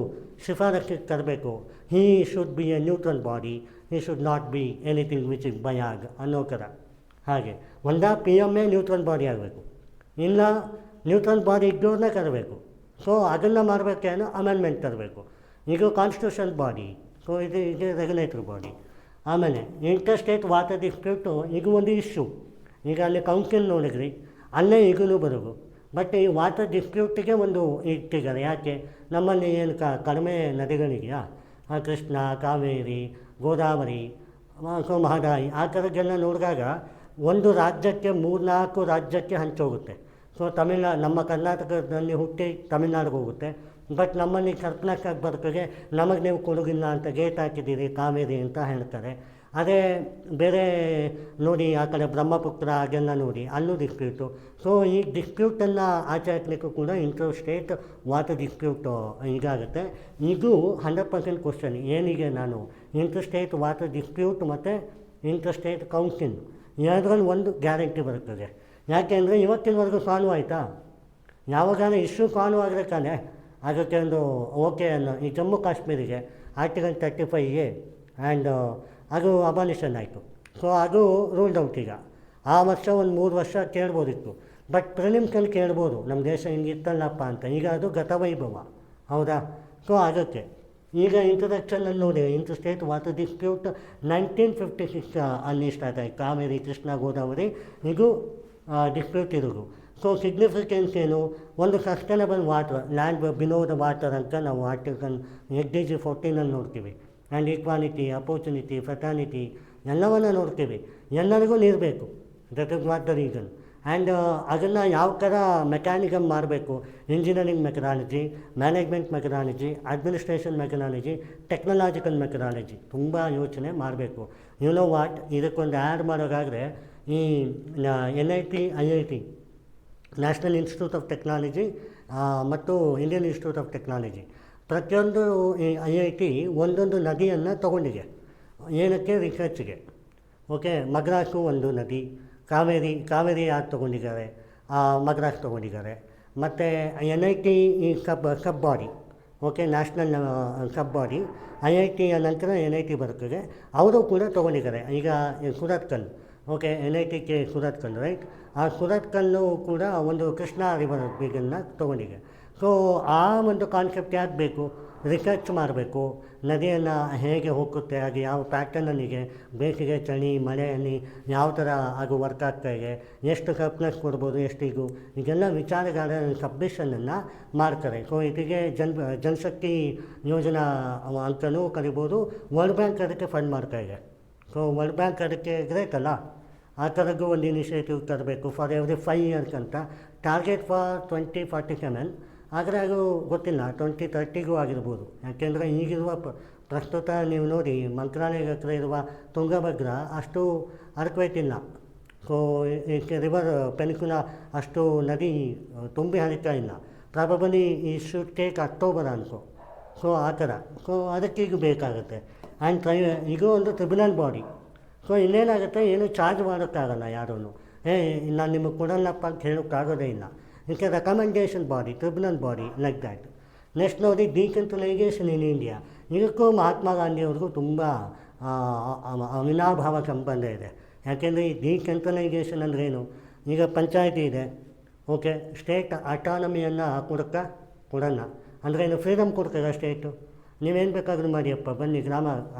ಶಿಫಾರಸ್ಸಿಗೆ ತರಬೇಕು. He should be a neutral body, he should not be anything which is ಬಯಾಗ್ ಅನ್ನೋ ಥರ. ಹಾಗೆ ಒಂದಾ PM ನ್ಯೂಟ್ರಲ್ ಬಾಡಿ ಆಗಬೇಕು, ಇಲ್ಲ ನ್ಯೂಟ್ರಲ್ ಬಾಡಿ ಇದ್ದವ್ರನ್ನೇ ಕರಬೇಕು. ಸೊ ಅದನ್ನು ಮಾಡಬೇಕೇನೋ ಅಮೆಂಡ್ಮೆಂಟ್ ತರಬೇಕು. ಈಗ ಕಾನ್ಸ್ಟಿಟ್ಯೂಷನ್ ಬಾಡಿ, ಸೊ ಇದು ರೆಗ್ಯುಲೇಟರಿ ಬಾಡಿ. ಆಮೇಲೆ ಇಂಟರ್ ಸ್ಟೇಟ್ ವಾಟರ್ ಡಿಸ್ಪ್ಯೂಟು ಈಗ ಒಂದು ಇಶ್ಯೂ. ಈಗ ಅಲ್ಲಿ ಕೌನ್ಸಿಲ್ ನೋಡಿದ್ರಿ, ಅಲ್ಲೇ ಈಗಲೂ ಬರೋದು. ಬಟ್ ಈ ವಾಟರ್ ಡಿಸ್ಪ್ಯೂಟಿಗೆ ಒಂದು ಇಟ್ಟಿದ್ದಾರೆ. ಯಾಕೆ, ನಮ್ಮಲ್ಲಿ ಏನು ಕಡಿಮೆ ನದಿಗಳಿದೆಯಾ, ಕೃಷ್ಣ, ಕಾವೇರಿ, ಗೋದಾವರಿ, ಸೊ ಮಹದಾಯಿ, ಆ ಥರದ್ದೆಲ್ಲ ನೋಡಿದಾಗ ಒಂದು ರಾಜ್ಯಕ್ಕೆ 3-4 ರಾಜ್ಯಕ್ಕೆ ಹಂಚೋಗುತ್ತೆ. ಸೊ ನಮ್ಮ ಕರ್ನಾಟಕದಲ್ಲಿ ಹುಟ್ಟಿ ತಮಿಳ್ನಾಡಿಗೆ ಹೋಗುತ್ತೆ. ಬಟ್ ನಮ್ಮಲ್ಲಿ ಸರ್ಪ್ಲಸ್ಸಾಗಿ ಬರ್ತದೆ, ನಮಗೆ ನೀವು ಕೊಡಗಿಲ್ಲ ಅಂತ ಗೇಟ್ ಹಾಕಿದ್ದೀರಿ ಕಾವೇರಿ ಅಂತ ಹೇಳ್ತಾರೆ. ಅದೇ ಬೇರೆ ನೋಡಿ, ಆ ಕಡೆ ಬ್ರಹ್ಮಪುತ್ರ ಅದೆಲ್ಲ ನೋಡಿ, ಅಲ್ಲೂ ಡಿಸ್ಪ್ಯೂಟು. ಸೊ ಈ ಡಿಸ್ಪ್ಯೂಟನ್ನು ಆಚೆ ಹಾಕ್ಲಿಕ್ಕೂ ಕೂಡ ಇಂಟರ್ ಸ್ಟೇಟ್ ವಾಟರ್ ಡಿಸ್ಪ್ಯೂಟು ಇದಾಗುತ್ತೆ. ಇದು 100% ಕ್ವಶನ್. ಏನಿಗೆ ನಾನು ಇಂಟರ್ ಸ್ಟೇಟ್ ವಾಟರ್ ಡಿಸ್ಪ್ಯೂಟ್ ಮತ್ತು ಇಂಟರ್ ಸ್ಟೇಟ್ ಕೌನ್ಸಿಲ್ ಎರಡರಲ್ಲಿ ಒಂದು ಗ್ಯಾರಂಟಿ ಬರುತ್ತದೆ. ಯಾಕೆಂದರೆ ಇವತ್ತಿನವರೆಗೂ ಸಾಲ್ವ್ ಆಯಿತಾ, ಯಾವಾಗಾನ ಇಶ್ಯೂ ಸಾಲ್ವ್ ಆದರೆ ತಾನೇ ಅದಕ್ಕೆ ಒಂದು ಓಕೆ ಅನ್ನೋ. ಈ ಜಮ್ಮು ಕಾಶ್ಮೀರಿಗೆ ಆರ್ಟಿಕಲ್ 35A ಆ್ಯಂಡ್ ಅದು ಅಬಾಲಿಷನ್ ಆಯಿತು. ಸೊ ಅದು ರೂಲ್ಡ್ ಔಟ್ ಈಗ. ಆ ವರ್ಷ ಒಂದು 3 ವರ್ಷ ಕೇಳ್ಬೋದಿತ್ತು, ಬಟ್ ಪ್ರಿಲಿಮ್ಸಲ್ಲಿ ಕೇಳ್ಬೋದು ನಮ್ಮ ದೇಶ ಹಿಂಗಿತ್ತಲ್ಲಪ್ಪ ಅಂತ. ಈಗ ಅದು ಗತವೈಭವ, ಹೌದಾ? ಸೊ ಅದಕ್ಕೆ ಈಗ ಇಂಟ್ರಡಕ್ಷನಲ್ಲಿ ನೋಡಿ, ಇಂಟರ್ ಸ್ಟೇಟ್ ವಾಟರ್ ಡಿಸ್ಪ್ಯೂಟ್ 1956 ಅಲ್ಲಿ ಸ್ಟಾರ್ಟ್ ಆಯಿತು. ಕಾವೇರಿ, ಕೃಷ್ಣ, ಗೋದಾವರಿ ಇದು ಡಿಸ್ಪ್ಯೂಟ್ ಇರೋದು. ಸೊ ಸಿಗ್ನಿಫಿಕೆನ್ಸ್ ಏನು? ಒಂದು sustainable water, land below the water ಅಂತ ನಾವು ಆರ್ಟಿಕಲ್ SDG 14 ನೋಡ್ತೀವಿ. ಆ್ಯಂಡ್ ಈಕ್ವಾಲಿಟಿ, ಅಪೋರ್ಚುನಿಟಿ, ಫೆಟರ್ನಿಟಿ ಎಲ್ಲವನ್ನು ನೋಡ್ತೀವಿ. ಎಲ್ಲರಿಗೂ ನೀರು ಬೇಕು, that is what the reason. And ಅದನ್ನು ಯಾವ ಥರ ಮೆಕ್ಯಾನಿಸಮ್ ಮಾಡಬೇಕು, engineering methodology, management methodology, administration methodology, technological methodology ತುಂಬ ಯೋಚನೆ ಮಾಡಬೇಕು. ಯು ನೋ ವಾಟ್, ಇದಕ್ಕೊಂದು ಆ್ಯಡ್ ಮಾಡೋದಾದರೆ ಈ NIT, IIT, national institute of technology ಮತ್ತು ಇಂಡಿಯನ್ ಇನ್ಸ್ಟಿಟ್ಯೂಟ್ ಆಫ್ ಟೆಕ್ನಾಲಜಿ, ಪ್ರತಿಯೊಂದು ಈ IIT ಒಂದೊಂದು ನದಿಯನ್ನು ತೊಗೊಂಡಿದೆ. ಏನಕ್ಕೆ? ರಿಸರ್ಚ್ಗೆ. ಓಕೆ, ಮದ್ರಾಸು ಒಂದು ನದಿ, ಕಾವೇರಿ ಯಾರು ತೊಗೊಂಡಿದ್ದಾರೆ? ಮದ್ರಾಸ್ ತೊಗೊಂಡಿದ್ದಾರೆ. ಮತ್ತು NIT ಈ ಸಬ್ ಬಾಡಿ, ಓಕೆ, ನ್ಯಾಷನಲ್ ಸಬ್ ಬಾಡಿ. IIT ನಂತರ NIT ಬರ್ತದೆ, ಅವರು ಕೂಡ ತೊಗೊಂಡಿದ್ದಾರೆ. ಈಗ Surathkal, okay, NIT Surathkal, right? ಆ ಸುರತ್ಕಲ್ಲು ಕೂಡ ಒಂದು ಕೃಷ್ಣ ರಿವರ್ ಬೀಗನ್ನು ತೊಗೊಂಡಿದೆ. ಸೊ ಆ ಒಂದು ಕಾನ್ಸೆಪ್ಟ್ ಯಾಕೆ ಬೇಕು? ರಿಸರ್ಚ್ ಮಾಡಬೇಕು. ನದಿಯನ್ನು ಹೇಗೆ ಹೋಗುತ್ತೆ, ಹಾಗೆ ಯಾವ ಪ್ಯಾಟರ್ನಲ್ಲಿಗೆ, ಬೇಸಿಗೆ, ಚಳಿ, ಮಳೆಯಲ್ಲಿ ಯಾವ ಥರ ಅದು ವರ್ಕ್ ಆಗ್ತಾಯಿದೆ, ಎಷ್ಟು ಸರ್ಪ್ಲಸ್ ಕೊಡ್ಬೋದು, ಎಷ್ಟಿಗೂ, ಈಗೆಲ್ಲ ವಿಚಾರಗಳ ಸಬ್ಮಿಷನನ್ನು ಮಾಡ್ತಾರೆ. ಸೊ ಇದಕ್ಕೆ ಜನಶಕ್ತಿ ಯೋಜನಾ ಅಂತಲೂ ಕರಿಬೋದು. ವರ್ಲ್ಡ್ ಬ್ಯಾಂಕ್ ಅದಕ್ಕೆ ಫಂಡ್ ಮಾಡ್ತಾಯಿದೆ. ಸೊ ವರ್ಲ್ಡ್ ಬ್ಯಾಂಕ್ ಅದಕ್ಕೆ ಗ್ರೇಟ್ ಅಲ್ಲ, ಆ ಥರದ್ದು ಒಂದು ಇನಿಷಿಯೇಟಿವ್ ತರಬೇಕು ಫಾರ್ ಎವ್ರಿ 5 years ಅಂತ. ಟಾರ್ಗೆಟ್ ಫಾರ್ 2047, ಆದರೆ ಅದು ಗೊತ್ತಿಲ್ಲ, 2030ಗೂ ಆಗಿರ್ಬೋದು. ಯಾಕೆಂದರೆ ಈಗಿರುವ ಪ್ರಸ್ತುತ ನೀವು ನೋಡಿ, ಮಂತ್ರಾಲಯದ ಹತ್ರ ಇರುವ ತುಂಗಭದ್ರಾ ಅಷ್ಟು ಅರ್ಕ್ವೇಟ್ ಇಲ್ಲ. ಸೊ ರಿವರ್ ಪೆನಿಕುಲಾ ಅಷ್ಟು ನದಿ ತುಂಬಿ ಹರಿತಾ ಇಲ್ಲ. ಪ್ರಾಬಬಲಿ ಈ ಶುಡ್ ಟೇಕ್ ಅಕ್ಟೋಬರ್ ಅನ್ಕೋ. ಸೊ ಆ ಥರ. ಸೊ ಅದಕ್ಕೆ ಈಗ ಬೇಕಾಗುತ್ತೆ. ಆ್ಯಂಡ್ ಈಗ ಒಂದು ಟ್ರಿಬ್ಯುನಲ್ ಬಾಡಿ. ಸೊ ಇನ್ನೇನಾಗುತ್ತೆ, ಏನು ಚಾರ್ಜ್ ಮಾಡೋಕ್ಕಾಗಲ್ಲ ಯಾರೂ. ನಾನು ನಿಮಗೆ ಕೊಡಲ್ಲಪ್ಪ ಅಂತ ಹೇಳೋಕ್ಕಾಗೋದೇ ಇಲ್ಲ. It's A recommendation body, tribunal body, like that. Next ನೋಡಿ, ಡಿಸೆಂಟ್ರಲೈಸೇಷನ್ ಇನ್ ಇಂಡಿಯಾ. ಇದಕ್ಕೂ ಮಹಾತ್ಮ ಗಾಂಧಿಯವ್ರಿಗೂ ತುಂಬ ಅವಿನಾಭಾವ ಸಂಬಂಧ ಇದೆ. ಯಾಕೆಂದರೆ ಈ ಡಿಸೆಂಟ್ರಲೈಸೇಷನ್ ಅಂದ್ರೇನು? ಈಗ ಪಂಚಾಯತಿ ಇದೆ, ಓಕೆ, ಸ್ಟೇಟ್ ಅಟಾನಮಿಯನ್ನು ಕೊಡೋಣ ಅಂದರೆ ಏನು? ಫ್ರೀಡಮ್ ಕೊಡ್ತದೆ ಸ್ಟೇಟು. ನೀವೇನು ಬೇಕಾದರೂ ಮಾಡಿಯಪ್ಪ, ಬನ್ನಿ ಗ್ರಾಮ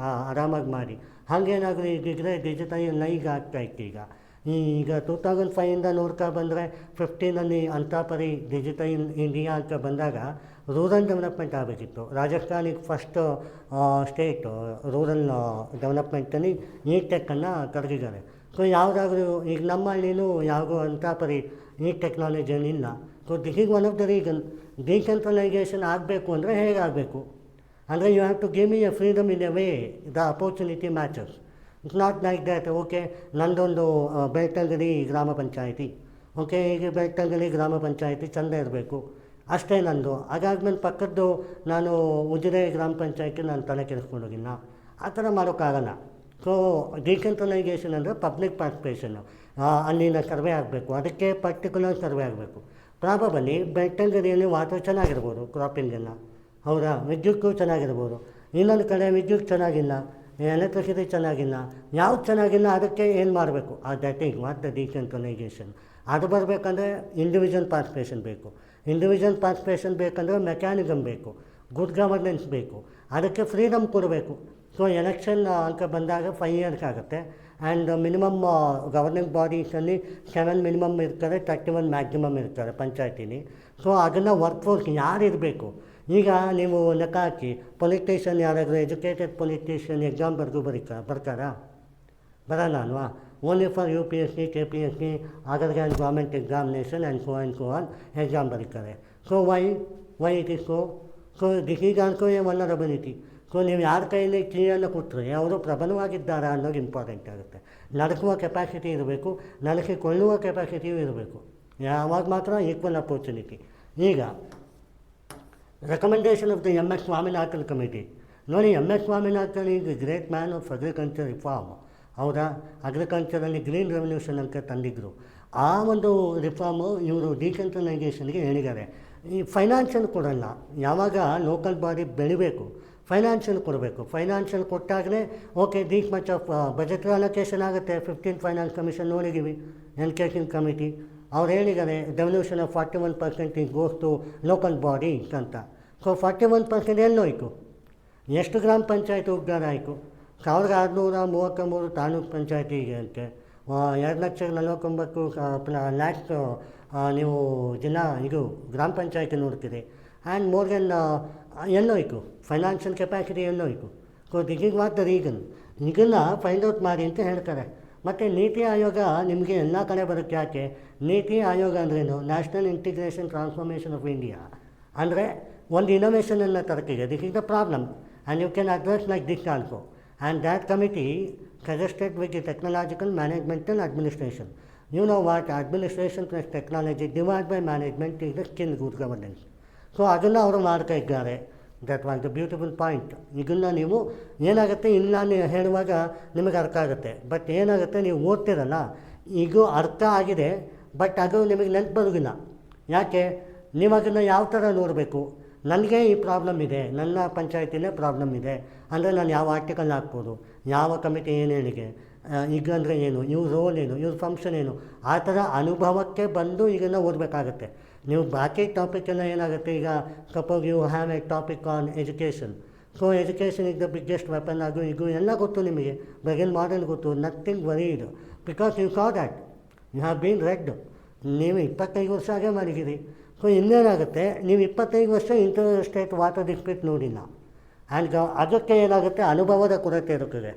ಆರಾಮಾಗಿ ಮಾಡಿ. ಹಾಗೇನಾದರೂ ಈಗಿದ್ರೆ ಡಿಜಿಟಲೈಸ್ ಆಗ್ತಾಯಿತ್ತು. ಈಗ 2005 ನೋಡ್ತಾ ಬಂದರೆ 15 ಅಂತಾಪರಿ ಡಿಜಿಟಲ್ ಇಂಡಿಯಾ ಅಂತ ಬಂದಾಗ ರೂರಲ್ ಡೆವಲಪ್ಮೆಂಟ್ ಆಗಬೇಕಿತ್ತು. ರಾಜಸ್ಥಾನಿಗೆ ಫಸ್ಟ್ ಸ್ಟೇಟು ರೂರಲ್ ಡೆವಲಪ್ಮೆಂಟಲ್ಲಿ ಟೆಕ್ಕನ್ನು ಕರೆದಿದ್ದಾರೆ. ಸೊ ಯಾವುದಾದ್ರೂ ಈಗ ನಮ್ಮ ಹಳ್ಳಿನೂ ಯಾವುದೋ ಅಂತಾಪರಿ ಟೆಕ್ನಾಲಜಿಯಲ್ಲಿಲ್ಲ. So this is one of the reason. Decentralisation ಆಗಬೇಕು ಅಂದರೆ ಹೇಗಾಗಬೇಕು ಅಂದರೆ, you have to give me a freedom in a way the opportunity matches. It's not like that. Okay, ನಂದೊಂದು ಬೆಳ್ತಂಗಡಿ ಗ್ರಾಮ ಪಂಚಾಯಿತಿ, ಓಕೆ, ಈಗ ಬೆಳ್ತಂಗಡಿ ಗ್ರಾಮ ಪಂಚಾಯಿತಿ ಚೆಂದ ಇರಬೇಕು ಅಷ್ಟೇ ನಂದು. ಅದಾದ್ಮೇಲೆ ಪಕ್ಕದ್ದು ನಾನು ಉಜಿರೆ ಗ್ರಾಮ ಪಂಚಾಯಿತಿ ನಾನು ತಲೆ ಕೆಡಿಸ್ಕೊಂಡೋಗಿಲ್ಲ. ಆ ಥರ ಮಾಡೋಕ್ಕಾಗಲ್ಲ. ಸೊ ಡಿಸೆಂಟ್ರಲೈಸೇಷನ್ ಅಂದರೆ ಪಬ್ಲಿಕ್ ಪಾರ್ಟಿಸಿಪೇಷನ್ನು. ಅಲ್ಲಿನ ಸರ್ವೆ ಆಗಬೇಕು, ಅದಕ್ಕೆ ಪರ್ಟಿಕ್ಯುಲರ್ ಸರ್ವೆ ಆಗಬೇಕು. ಪ್ರಾಬಬಲಿ ಬೆಳ್ತಂಗಡಿಯಲ್ಲಿ ವಾಟರ್ ಚೆನ್ನಾಗಿರ್ಬೋದು, ಕ್ರಾಪಿಂಗೆಲ್ಲ, ಹೌದಾ? ವಿದ್ಯುತ್ತು ಚೆನ್ನಾಗಿರ್ಬೋದು. ಇನ್ನೊಂದು ಕಡೆ ವಿದ್ಯುತ್ ಚೆನ್ನಾಗಿಲ್ಲ, ಎಲೆಕ್ಟ್ರಿಸಿಟಿ ಚೆನ್ನಾಗಿಲ್ಲ. ಯಾವ್ದು ಚೆನ್ನಾಗಿಲ್ಲ ಅದಕ್ಕೆ ಏನು ಮಾಡಬೇಕು? That is what the decentralisation. ಅದು ಬರಬೇಕಂದ್ರೆ ಇಂಡಿವಿಜುವಲ್ ಪಾರ್ಟಿಸಿಪೇಷನ್ ಬೇಕು. ಇಂಡಿವಿಜುವಲ್ ಪಾರ್ಟಿಸಿಪೇಷನ್ ಬೇಕಂದರೆ ಮೆಕ್ಯಾನಿಸಮ್ ಬೇಕು, ಗುಡ್ ಗವರ್ನೆನ್ಸ್ ಬೇಕು, ಅದಕ್ಕೆ ಫ್ರೀಡಮ್ ಕೊಡಬೇಕು. ಸೊ ಎಲೆಕ್ಷನ್ ಅಂತ ಬಂದಾಗ 5 years ಆಗುತ್ತೆ. ಆ್ಯಂಡ್ ಮಿನಿಮಮ್ ಗವರ್ನಿಂಗ್ ಬಾಡೀಸಲ್ಲಿ 7 ಮಿನಿಮಮ್ ಇರ್ತಾರೆ, 31 ಮ್ಯಾಕ್ಸಿಮಮ್ ಇರ್ತಾರೆ ಪಂಚಾಯತಿಲಿ. ಸೊ ಅದನ್ನು ವರ್ಕ್ಫೋರ್ಸ್ ಯಾರು ಇರಬೇಕು? ಈಗ ನೀವು ಲೆಕ್ಕ ಹಾಕಿ, ಪೊಲಿಟಿಷಿಯನ್ ಯಾರಾದರೂ ಎಜುಕೇಟೆಡ್ ಪೊಲಿಟಿಷಿಯನ್ ಎಕ್ಸಾಮ್ ಬರ್ತಾರಾ? ಬರಲ್ಲ ಅಲ್ವಾ? Only for UPSC, KPSC, other than government examination and so on exam ಬರೀತಾರೆ. So why it is so this is also a vulnerability. So ನೀವು ಯಾರ ಕೈಯಲ್ಲಿ ಕೀಯನ್ನು ಕೊಟ್ಟರೆ ಅವರು ಪ್ರಬಲವಾಗಿದ್ದಾರಾ ಅನ್ನೋದು ಇಂಪಾರ್ಟೆಂಟ್ ಆಗುತ್ತೆ. ನಡೆಸುವ ಕೆಪಾಸಿಟಿ ಇರಬೇಕು, ನಡೆಸಿಕೊಳ್ಳುವ ಕೆಪಾಸಿಟಿಯೂ ಇರಬೇಕು. ಯಾವಾಗ ಮಾತ್ರ ಈಕ್ವಲ್ ಅಪೋರ್ಚುನಿಟಿ. ಈಗ recommendation of the MS Swaminathan committee ನೋಡಿ. MS Swaminathan is great man of agriculture reform. ಹೌದಾ? ಅಗ್ರಿಕಲ್ಚರಲ್ಲಿ ಗ್ರೀನ್ ರೆವಲ್ಯೂಷನ್ ಅಂತ ತಂದಿದ್ದರು. ಆ ಒಂದು ರಿಫಾರ್ಮು ಇವರು ಡಿಸೆಂಟ್ರಲೈಸೇಷನ್ಗೆ ಹೇಳಿದ್ದಾರೆ. ಈ ಫೈನಾನ್ಷಿಯಲ್ ಕೊಡಲ್ಲ. ಯಾವಾಗ ಲೋಕಲ್ ಬಾಡಿ ಬೆಳಿಬೇಕು, ಫೈನಾನ್ಷಿಯಲ್ ಕೊಡಬೇಕು. ಫೈನಾನ್ಷಿಯಲ್ ಕೊಟ್ಟಾಗಲೇ okay these much of budget allocation ಆಗುತ್ತೆ. 15th ಫೈನಾನ್ಸ್ ಕಮಿಷನ್ ನೋಡಿದ್ದೀವಿ, ಎನ್ಕೇಶನ್ ಕಮಿಟಿ ಅವ್ರು ಹೇಳಿದ್ದಾರೆ ಡೆವಲ್ಯೂಷನ್ ಆಫ್ 41% ಈಗ ಗೋಸ್ ಟು ಲೋಕಲ್ ಬಾಡಿ ಅಂತ. ಸೊ 41% ಎಲ್ಲೋಯ್ತು? ಎಷ್ಟು ಗ್ರಾಮ ಪಂಚಾಯತ್ ಉದ್ಧಾರ ಆಯಿತು? 1633 ತಾಲೂಕು ಪಂಚಾಯತಿಗೆ ಅಂತೆ, 2,49,00,000 ನೀವು ಇದು ಗ್ರಾಮ ಪಂಚಾಯತಿ ನೋಡ್ತೀರಿ. ಆ್ಯಂಡ್ ಮೋರ್ ದೆನ್ ಎಲ್ಲೋಯ್ತು ಫೈನಾನ್ಷಿಯಲ್ ಕೆಪಾಸಿಟಿ ಎಲ್ಲೋಯ್ತು? So this is what the reason. ಇದನ್ನು ಫೈಂಡ್ ಔಟ್ ಮಾಡಿ ಅಂತ ಹೇಳ್ತಾರೆ. ಮತ್ತು ನೀತಿ ಆಯೋಗ ನಿಮಗೆ ಎಲ್ಲ ಕಡೆ ಬರುತ್ತೆ. ಯಾಕೆ ನೀತಿ ಆಯೋಗ ಅಂದ್ರೇನು? National integration transformation of India. ಅಂದರೆ ಒಂದು ಇನೋವೇಷನನ್ನು ತರ್ತಿದೆ. This is the problem and you can address like this also. And that committee suggested with the technological, management and administration. You know what? Administration plus technology divided by management is the skill good governance. So ಅದನ್ನು ಅವರು ಮಾಡ್ತಾ ಇದ್ದಾರೆ. That was the beautiful point. ಇದನ್ನು ನೀವು ಏನಾಗುತ್ತೆ ಇಲ್ಲ ಹೇಳುವಾಗ ನಿಮಗೆ ಅರ್ಥ ಆಗುತ್ತೆ. ಬಟ್ ಏನಾಗುತ್ತೆ, ನೀವು ಓದ್ತಿರಲ್ಲ, ಈಗ ಅರ್ಥ ಆಗಿದೆ ಬಟ್ ಅದು ನಿಮಗೆ ನೆನಪು ಬರೋದಿಲ್ಲ. ಯಾಕೆ? ನೀವು ಅದನ್ನು ಯಾವ ಥರ ನೋಡಬೇಕು? ನನಗೆ ಈ ಪ್ರಾಬ್ಲಮ್ ಇದೆ, ನನ್ನ ಪಂಚಾಯತಿನೇ ಪ್ರಾಬ್ಲಮ್ ಇದೆ ಅಂದರೆ ನಾನು ಯಾವ ಆರ್ಟಿಕಲ್ ಹಾಕ್ಬೋದು, ಯಾವ ಕಮಿಟಿ ಏನು ಹೇಳಿದೆ, ಈಗ ಅಂದರೆ ಏನು, ಇವ್ರ ರೋಲ್ ಏನು, ಇವ್ರ ಫಂಕ್ಷನ್ ಏನು, ಆ ಥರ ಅನುಭವಕ್ಕೆ ಬಂದು ಇದನ್ನು ಓದಬೇಕಾಗತ್ತೆ. ನೀವು ಬಾಕಿ ಟಾಪಿಕೆಲ್ಲ ಏನಾಗುತ್ತೆ, ಈಗ suppose you have a topic on education. So education is the biggest weapon. ಇದು ಎಲ್ಲ ಗೊತ್ತು ನಿಮಗೆ, ಬೆಗಿನ್ ಮಾಡಲ್ ಗೊತ್ತು, nothing worried because you saw that you have been read. ನೀವು 25 ವರ್ಷ ಹಾಗೆ ಮಾಡಿದ್ದೀರಿ. ಸೊ ಇನ್ನೇನಾಗುತ್ತೆ, ನೀವು 25 ವರ್ಷ ಇಂಟರ್ ಸ್ಟೇಟ್ ವಾಟರ್ ಡಿಸ್ಪ್ಯೂಟ್ ನೋಡಿಲ್ಲ. ಆ್ಯಂಡ್ ಅದಕ್ಕೆ ಏನಾಗುತ್ತೆ, ಅನುಭವದ ಕೊರತೆ ಇರುತ್ತದೆ.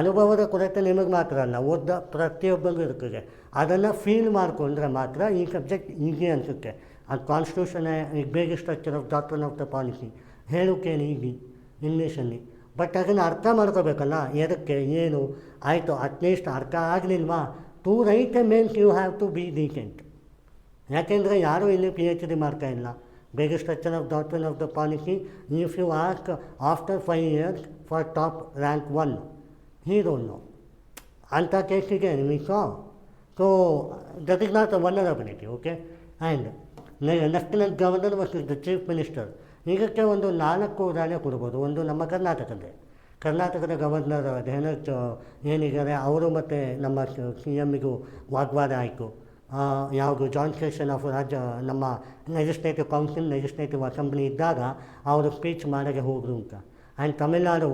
ಅನುಭವದ ಕೊರತೆ ನಿಮಗೆ ಮಾತ್ರ ಅಲ್ಲ, ಓದ ಪ್ರತಿಯೊಬ್ಬರಿಗೂ ಇರ್ತದೆ. ಅದನ್ನು ಫೀಲ್ ಮಾಡಿಕೊಂಡ್ರೆ ಮಾತ್ರ ಈ ಸಬ್ಜೆಕ್ಟ್ ಈಸಿ ಅನಿಸುತ್ತೆ. ಅದು ಕಾನ್ಸ್ಟಿಟ್ಯೂಷನ್ ಈಗ ಬೇಗ structure of doctrine of the policy ಹೇಳೋಕ್ಕೇನು ಈಗಿ ಇಂಗ್ಲೀಷಲ್ಲಿ, ಬಟ್ ಅದನ್ನು ಅರ್ಥ ಮಾಡ್ಕೋಬೇಕಲ್ಲ, ಎದಕ್ಕೆ ಏನು ಆಯಿತು. ಅಟ್ಲೀಸ್ಟ್ ಅರ್ಥ ಆಗಲಿಲ್ವಾ, to write a mains you have to be decent. ಯಾಕೆಂದರೆ ಯಾರೂ ಇಲ್ಲಿ PhD ಮಾಡ್ತಾಯಿಲ್ಲ. ಬೇಗ structure of doctrine of the policy if you ask after 5 years for top rank 1 he don't know. ಅಂಥ ಕೇಸಿಗೆ ನಿಮಗೆ so that is not a vulnerability. Okay. And lieutenant governor ಮತ್ತು the chief minister, ಇದಕ್ಕೆ ಒಂದು 4 ಉದಾಹರಣೆ ಕೊಡ್ಬೋದು. ಒಂದು ನಮ್ಮ ಕರ್ನಾಟಕದ ಗವರ್ನರ್ ಧೇನತ್ ಏನಿದ್ದಾರೆ ಅವರು ಮತ್ತು ನಮ್ಮ CMಗೂ ವಾಗ್ವಾದ ಆಯಿತು. ಯಾವುದು ಜಾಯಿಂಟ್ ಸೆಷನ್ ಆಫ್ ನಮ್ಮ ಲೆಜಿಸ್ಲೇಟಿವ್ ಕೌನ್ಸಿಲ್, ಲೆಜಿಸ್ಲೇಟಿವ್ ಅಸೆಂಬ್ಲಿ ಇದ್ದಾಗ ಅವರು ಸ್ಪೀಚ್ ಮಾಡೋಕ್ಕೆ ಹೋದರು ಅಂತ. ಆ್ಯಂಡ್ ತಮಿಳ್ನಾಡು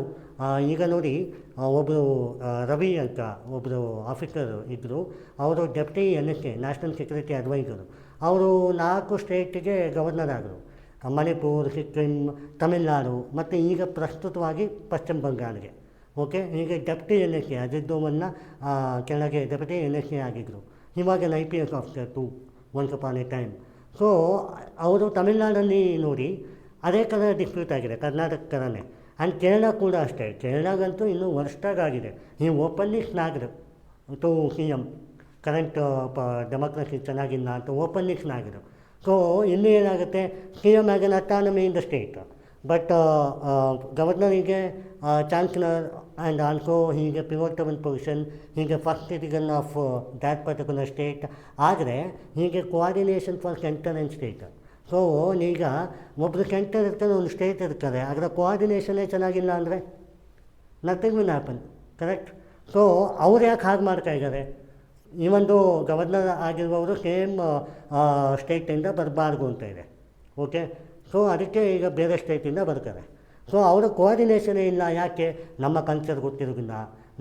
ಈಗ ನೋಡಿ, ಒಬ್ಬರು ರವಿ ಅಂತ ಒಬ್ಬರು ಆಫೀಸರ್ ಇದ್ದರು. ಅವರು deputy NSA national security adviser. ಅವರು 4 ಸ್ಟೇಟಿಗೆ ಗವರ್ನರ್ ಆದರು, ಮಣಿಪುರ್, ಸಿಕ್ಕಿಂ, ತಮಿಳ್ನಾಡು ಮತ್ತು ಈಗ ಪ್ರಸ್ತುತವಾಗಿ ಪಶ್ಚಿಮ ಬಂಗಾಳಿಗೆ. ಓಕೆ. ಈಗ ಡೆಪ್ಟಿ NSA ಅಜಿತ್ ದೋವಲ್ನ ಕೆಳಗೆ ಡೆಪ್ಟಿ NSA ಆಗಿದ್ದರು. ಇವಾಗ IPS officer to once upon a time. So ಅವರು ತಮಿಳ್ನಾಡಲ್ಲಿ ನೋಡಿ ಅದೇ ಥರ ಡಿಸ್ಪ್ಯೂಟ್ ಆಗಿದೆ, ಕರ್ನಾಟಕ ಥರನೇ. ಆ್ಯಂಡ್ ಕೇರಳ ಕೂಡ ಅಷ್ಟೇ. ಕೇರಳಗಂತೂ ಇನ್ನೂ ವರ್ಷದಾಗಿದೆ. ಈ ಓಪನ್ಲಿ ಸ್ನಾಗ್ರು ಟು CM ಕರೆಂಟ್ ಡೆಮೋಕ್ರಸಿ ಚೆನ್ನಾಗಿಲ್ಲ ಅಂತ ಓಪನ್ಲಿ ಸ್ನಾಗ್ರು. ಸೊ ಇಲ್ಲಿ ಏನಾಗುತ್ತೆ, CM as an autonomy in the state, but ಗವರ್ನರಿಗೆ ಚಾನ್ಸಲರ್ ಆ್ಯಂಡ್ ಆಲ್ಸೋ ಹೀಗೆ ಪಿವೋಟಬಲ್ ಪೊಸಿಷನ್, ಹೀಗೆ first citizen of that particular state. ಆದರೆ ಹೀಗೆ coordination for centre and state. So ಈಗ ಒಬ್ಬರು ಸೆಂಟರ್ ಇರ್ತಾರೆ, ಒಂದು ಸ್ಟೇಟ್ ಇರ್ತಾರೆ, ಅದರ ಕೋಆರ್ಡಿನೇಷನ್ನೇ ಚೆನ್ನಾಗಿಲ್ಲ ಅಂದರೆ nothing will happen. Correct. So ಅವ್ರು ಯಾಕೆ ಹಾಗೆ ಮಾಡ್ತಾಯಿದ್ದಾರೆ? ಈ ಒಂದು ಗವರ್ನರ್ ಆಗಿರುವವರು ಸೇಮ್ ಸ್ಟೇಟಿಂದ ಬರಬಾರ್ದು ಅಂತ ಇದೆ. ಓಕೆ. ಸೊ ಅದಕ್ಕೆ ಈಗ ಬೇರೆ ಸ್ಟೇಟಿಂದ ಬರ್ತಾರೆ. ಸೊ ಅವರ ಕೋಆರ್ಡಿನೇಷನೇ ಇಲ್ಲ. ಯಾಕೆ? ನಮ್ಮ ಕಲ್ಚರ್ ಗೊತ್ತಿರೋದಿಲ್ಲ,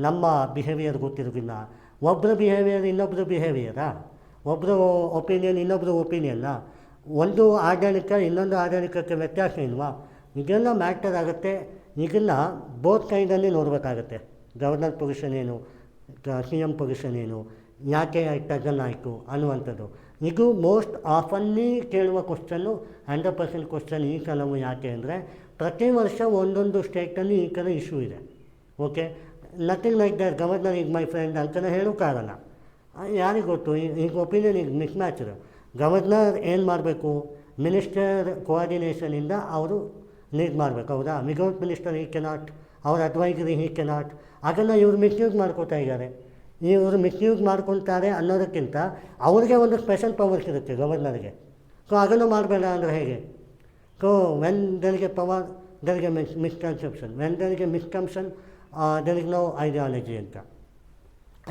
ನಮ್ಮ ಬಿಹೇವಿಯರ್ ಗೊತ್ತಿರೋದಿಲ್ಲ. ಒಬ್ಬರು ಬಿಹೇವಿಯರ್ ಇನ್ನೊಬ್ಬರು ಬಿಹೇವಿಯರಾ? ಒಬ್ಬರು ಒಪಿನಿಯನ್ ಇನ್ನೊಬ್ಬರು ಒಪಿನಿಯನ್ನ? ಒಂದು ಆಡಳಿತ ಇನ್ನೊಂದು ಆಡಳಿತಕ್ಕೆ ವ್ಯತ್ಯಾಸ ಇಲ್ವಾ? ಇದೆಲ್ಲ ಮ್ಯಾಟರ್ ಆಗುತ್ತೆ. ಇದನ್ನು ಬೋತ್ ಕೈಂಡಲ್ಲಿ ನೋಡಬೇಕಾಗತ್ತೆ. ಗವರ್ನರ್ ಪೊಸಿಷನ್ ಏನು, CM ಪೊಸಿಷನ್ ಏನು, ಯಾಕೆ ಟಗನ್ ಆಯಿತು ಅನ್ನುವಂಥದ್ದು. ಇದು ಮೋಸ್ಟ್ ಆಫನ್ಲಿ ಕೇಳುವ ಕ್ವಶನ್ನು, 100% ಕ್ವಶನ್ ಈ ಕೆಲವು. ಯಾಕೆ ಅಂದರೆ ಪ್ರತಿ ವರ್ಷ ಒಂದೊಂದು ಸ್ಟೇಟಲ್ಲಿ ಈ ಥರ ಇಶ್ಯೂ ಇದೆ. Okay. Nothing like that governor ಈಗ ಮೈ ಫ್ರೆಂಡ್ ಅಂತಲೇ ಹೇಳೋಕ್ಕಾಗಲ್ಲ. ಯಾರಿಗೆ ಗೊತ್ತು? ಈಗ ಒಪಿನಿಯನ್ ಈಗ ಮಿಸ್ ಮ್ಯಾಚರು. ಗವರ್ನರ್ ಏನು ಮಾಡಬೇಕು? ಮಿನಿಸ್ಟರ್ ಕೋಆರ್ಡಿನೇಷನಿಂದ ಅವರು ಲೀಡ್ ಮಾಡಬೇಕು, ಹೌದಾ? ವಿದೌಟ್ ಮಿನಿಸ್ಟರ್ ಹಿ ಕೆನಾಟ್, ಅವ್ರ ಅಡ್ವೈಸರಿ ಹಿ ಕೆನಾಟ್. ಅದನ್ನು ಇವರು ಮಿಸ್ಯೂಸ್ ಮಾಡ್ಕೋತಾ ಇದ್ದಾರೆ. ಇವರು ಮಿಸ್ಯೂಸ್ ಮಾಡ್ಕೊತಾರೆ ಅನ್ನೋದಕ್ಕಿಂತ ಅವ್ರಿಗೆ ಒಂದು ಸ್ಪೆಷಲ್ ಪವರ್ಸ್ ಇರುತ್ತೆ ಗವರ್ನರ್ಗೆ. ಸೊ ಅದನ್ನು ಮಾಡಬೇಡ ಅಂದರೆ ಹೇಗೆ? So when there is A power there is a misconception. When there is a misconception, there is no ideology ಅಂತ.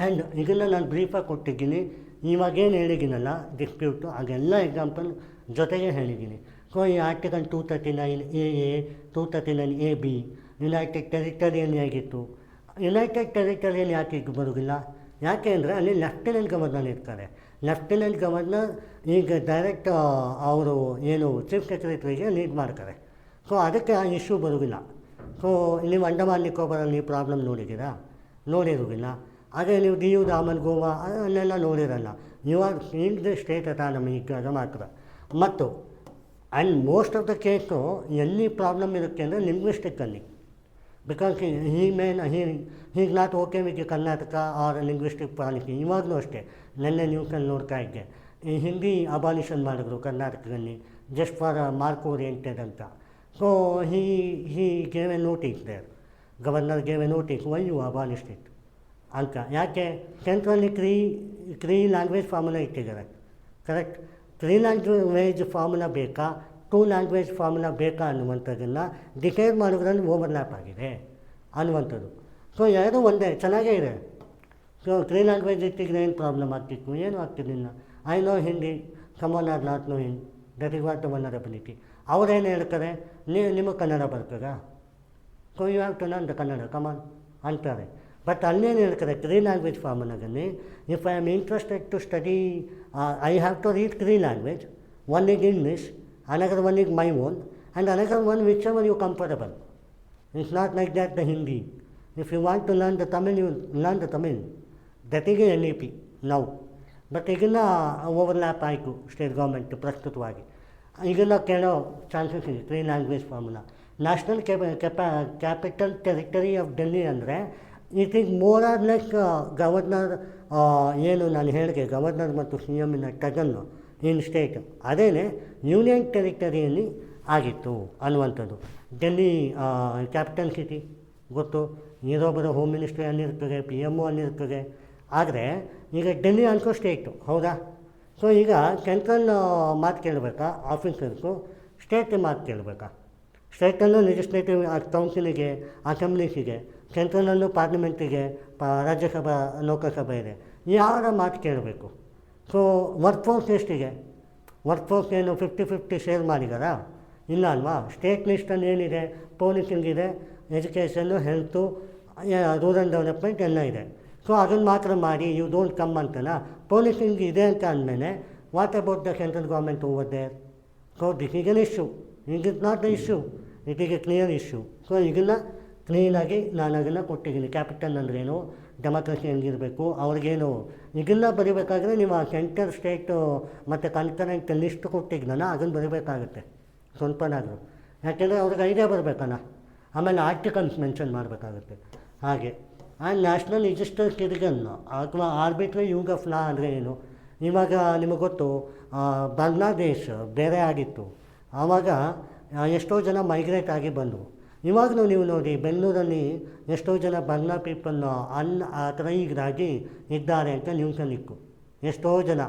ಆ್ಯಂಡ್ ಇದನ್ನು ನಾನು ಬ್ರೀಫಾಗಿ ಕೊಟ್ಟಿದ್ದೀನಿ. ಇವಾಗೇನು ಹೇಳಿದ್ದೀನಲ್ಲ ಡಿಸ್ಪ್ಯೂಟು, ಅದೆಲ್ಲ ಎಕ್ಸಾಂಪಲ್ ಜೊತೆಗೆ ಹೇಳಿದ್ದೀನಿ. ಸೊ ಈ ಆರ್ಟಿಕಲ್ 239A 239AB ಯುನೈಟೆಡ್ ಟೆರಿಟರಿಯಲ್ಲಿ ಹೇಗಿತ್ತು, ಯುನೈಟೆಡ್ ಟೆರಿಟರಿಯಲ್ಲಿ ಯಾಕೆ ಈಗ ಬರೋದಿಲ್ಲ? ಯಾಕೆ ಅಂದರೆ ಅಲ್ಲಿ ಲೆಫ್ಟಿನೆಂಟ್ ಗವರ್ನರ್ ಇರ್ತಾರೆ. ಲೆಫ್ಟಿನೆಂಟ್ ಗವರ್ನರ್ ಈಗ ಡೈರೆಕ್ಟ್ ಅವರು ಏನು ಚೀಫ್ ಸೆಕ್ರೆಟರಿಗೆ ಲೀಡ್ ಮಾಡ್ತಾರೆ. ಸೊ ಅದಕ್ಕೆ ಆ ಇಶ್ಯೂ ಬರೋದಿಲ್ಲ. ಸೊ ನೀವು ಅಂಡಮಾನ್ ನಿಕೋಬಾರಲ್ಲಿ ಪ್ರಾಬ್ಲಮ್ ನೋಡಿದ್ದೀರಾ? ನೋಡಿರೋದಿಲ್ಲ. ಅದೇ ನೀವು ದಿಯು ದಾಮನ್ ಗೋವಾ ಅಲ್ಲೆಲ್ಲ ನೋಡಿರಲ್ಲ. You are in the state autonomy ಇದ್ದಾಗ ಮಾತ್ರ. ಮತ್ತು and most of the case ಎಲ್ಲಿ ಪ್ರಾಬ್ಲಮ್ ಇರುತ್ತೆ ಅಂದರೆ ಲಿಂಗ್ವಿಸ್ಟಿಕ್ಕಲ್ಲಿ. ಬಿಕಾಸ್ ಹೀಗೆ not okay with Karnataka or linguistic policy. ಇವಾಗಲೂ ಅಷ್ಟೇ, ನೆನ್ನೆ ನ್ಯೂಸಲ್ಲಿ ನೋಡ್ತಾ ಇದ್ದೆ, ಈ ಹಿಂದಿ ಅಬಾಲಿಷನ್ ಮಾಡಿದ್ರು ಕರ್ನಾಟಕದಲ್ಲಿ ಜಸ್ಟ್ ಫಾರ್ ಮಾರ್ಕ್ ಓರಿಯೆಂಟೆಡ್ ಅಂತ. So he gave a notice there, governor gave a notice why you abolished it ಅಂತ. ಯಾಕೆ? ಸೆಂಟ್ರಲ್ಲಿ ತ್ರೀ ಲ್ಯಾಂಗ್ವೇಜ್ ಫಾರ್ಮುಲಾ ಇಟ್ಟಿದ್ದಾರೆ. ಕರೆಕ್ಟ್? 3 ಲ್ಯಾಂಗ್ವೇಜ್ ಫಾರ್ಮುಲಾ ಬೇಕಾ 2 ಲ್ಯಾಂಗ್ವೇಜ್ ಫಾರ್ಮುಲಾ ಬೇಕಾ ಅನ್ನುವಂಥದ್ದನ್ನು ಡಿಸೈಡ್ ಮಾಡೋದ್ರಲ್ಲಿ ಓವರ್ಲ್ಯಾಪ್ ಆಗಿದೆ ಅನ್ನುವಂಥದ್ದು. ಸೊ ಎರಡೂ ಒಂದೇ, ಚೆನ್ನಾಗೇ ಇದೆ. ಸೊ 3 ಲ್ಯಾಂಗ್ವೇಜ್ ಇಟ್ಟಿದ್ರೆ ಏನು ಪ್ರಾಬ್ಲಮ್ ಆಗ್ತಿತ್ತು? ಏನೂ ಆಗ್ತಿರಲಿಲ್ಲ. I know Hindi, come on or not know Hindi, that is what the vulnerability. ಅವರೇನು ಹೇಳ್ತಾರೆ, ನಿಮಗೆ ಕನ್ನಡ ಬರ್ತದಾ? So you have to learn the Kannada come on ಅಂತಾರೆ. ಬಟ್ ಅಲ್ಲೇನು ಹೇಳ್ತಾರೆ 3 ಲ್ಯಾಂಗ್ವೇಜ್ ಫಾರ್ಮುಲಾದಲ್ಲಿ, if I am interested to study I have to read 3 language. One is English, another one is my own, and another one which ever you comfortable. It's not like that the Hindi. If you want to learn the Tamil, you learn the Tamil. That is NEP now. But ಈಗೆಲ್ಲ overlap ಆಯಿತು state government ಪ್ರಸ್ತುತವಾಗಿ. ಈಗೆಲ್ಲ ಕೇಳೋ chances ಇದೆ 3 language formula. National capital territory of Delhi ಅಂದರೆ it is more or less governor, ಏನು ನಾನು ಹೇಳಿದೆ ಗವರ್ನರ್ ಮತ್ತು CM ಟಗನ್ನು ಇನ್ ಸ್ಟೇಟ್, ಅದೇನೇ ಯೂನಿಯನ್ ಟೆರಿಟರಿಯಲ್ಲಿ ಆಗಿತ್ತು ಅನ್ನುವಂಥದ್ದು. ಡೆಲ್ಲಿ ಕ್ಯಾಪಿಟಲ್ ಸಿಟಿ ಗೊತ್ತು, ಇರೋಬರೋ ಹೋಮ್ ಮಿನಿಸ್ಟ್ರಿ ಅಲ್ಲಿರ್ತದೆ, PMO ಅಲ್ಲಿರ್ತದೆ. ಆದರೆ ಈಗ ಡೆಲ್ಲಿ ಅನ್ಕೋ ಸ್ಟೇಟು, ಹೌದಾ? ಸೊ ಈಗ ಸೆಂಟ್ರಲ್ ಮಾತು ಕೇಳಬೇಕಾ ಆಫೀಸರ್ಸು, ಸ್ಟೇಟ್ ಮಾತು ಕೇಳಬೇಕಾ? ಸ್ಟೇಟಲ್ಲೂ ಲೆಜಿಸ್ಲೇಟಿವ್ ಕೌನ್ಸಿಲಿಗೆ, ಅಸೆಂಬ್ಲೀಸಿಗೆ, ಸೆಂಟ್ರಲಲ್ಲೂ ಪಾರ್ಲಿಮೆಂಟಿಗೆ, ರಾಜ್ಯಸಭಾ ಲೋಕಸಭೆ ಇದೆ. ಯಾರ ಮಾತು ಕೇಳಬೇಕು? ಸೊ ವರ್ಕ್ ಫೋರ್ಸ್ ಎಷ್ಟಿಗೆ? ವರ್ಕ್ ಫೋರ್ಸ್ ಏನು 50-50 ಶೇರ್ ಮಾಡಿದಾರಾ? ಇಲ್ಲ ಅಲ್ವಾ? ಸ್ಟೇಟ್ ಲಿಸ್ಟಲ್ಲಿ ಏನಿದೆ? ಪೊಲೀಸಿಂಗ್ ಇದೆ, ಎಜುಕೇಷನ್ನು, ಹೆಲ್ತು, ರೂರಲ್ ಡೆವಲಪ್ಮೆಂಟ್ ಎಲ್ಲ ಇದೆ. ಸೊ ಅದನ್ನು ಮಾತ್ರ ಮಾಡಿ ಯು ಡೋಂಟ್ ಕಮ್ ಅಂತಲ್ಲ. ಪೊಲೀಸಿಂಗ್ ಇದೆ ಅಂತ ಅಂದಮೇಲೆ what about the central government over there? So this is an issue. It is not the issue, it is a clear issue. So ಈಗೆಲ್ಲ ಕ್ಲೀನಾಗಿ ನಾನು ಅದನ್ನು ಕೊಟ್ಟಿದ್ದೀನಿ. ಕ್ಯಾಪಿಟಲ್ ಅಂದ್ರೇನು, ಡೆಮೋಕ್ರಸಿ ಹೆಂಗಿರಬೇಕು, ಅವ್ರಿಗೇನು ಈಗೆಲ್ಲ ಬರೀಬೇಕಾದ್ರೆ ನೀವು ಆ ಸೆಂಟರ್ ಸ್ಟೇಟು ಮತ್ತು ಕನ್ಕರೆಂಟ್ ಲಿಸ್ಟ್ ಕೊಟ್ಟಿದ್ದಲ್ಲ, ಅದನ್ನು ಬರೀಬೇಕಾಗುತ್ತೆ ಸ್ವಲ್ಪನಾದರೂ. ಯಾಕೆಂದರೆ ಅವ್ರಿಗೆ ಐಡಿಯಾ ಬರಬೇಕಲ್ಲ. ಆಮೇಲೆ ಆರ್ಟಿಕಲ್ಸ್ ಮೆನ್ಷನ್ ಮಾಡಬೇಕಾಗುತ್ತೆ. ಹಾಗೆ ಆ್ಯಂಡ್ ನ್ಯಾಷನಲ್ ರಿಜಿಸ್ಟರ್ ಕಿರಿಗನ್ ಅಥವಾ ಆರ್ಬಿಟ್ರಿ ಯೂಸ್ ಆಫ್ ಲಾ ಅಂದರೆ ಏನು? ಇವಾಗ ನಿಮಗೆ ಗೊತ್ತು, ಬಾಂಗ್ಲಾದೇಶ್ ಬೇರೆ ಆಗಿತ್ತು. ಆವಾಗ ಎಷ್ಟೋ ಜನ ಮೈಗ್ರೇಟ್ ಆಗಿ ಬಂದರು. ಇವಾಗಲೂ ನೀವು ನೋಡಿ ಬೆಂಗಳೂರಲ್ಲಿ ಎಷ್ಟೋ ಜನ ಬಾಂಗ್ಲಾ ಪೀಪಲ್ ಅನ್ಅಥರೈಸ್ಡ್ ಇದ್ದಾರೆ ಅಂತ ನ್ಯೂಸಲ್ಲಿ ಇತ್ತು. ಎಷ್ಟೋ ಜನ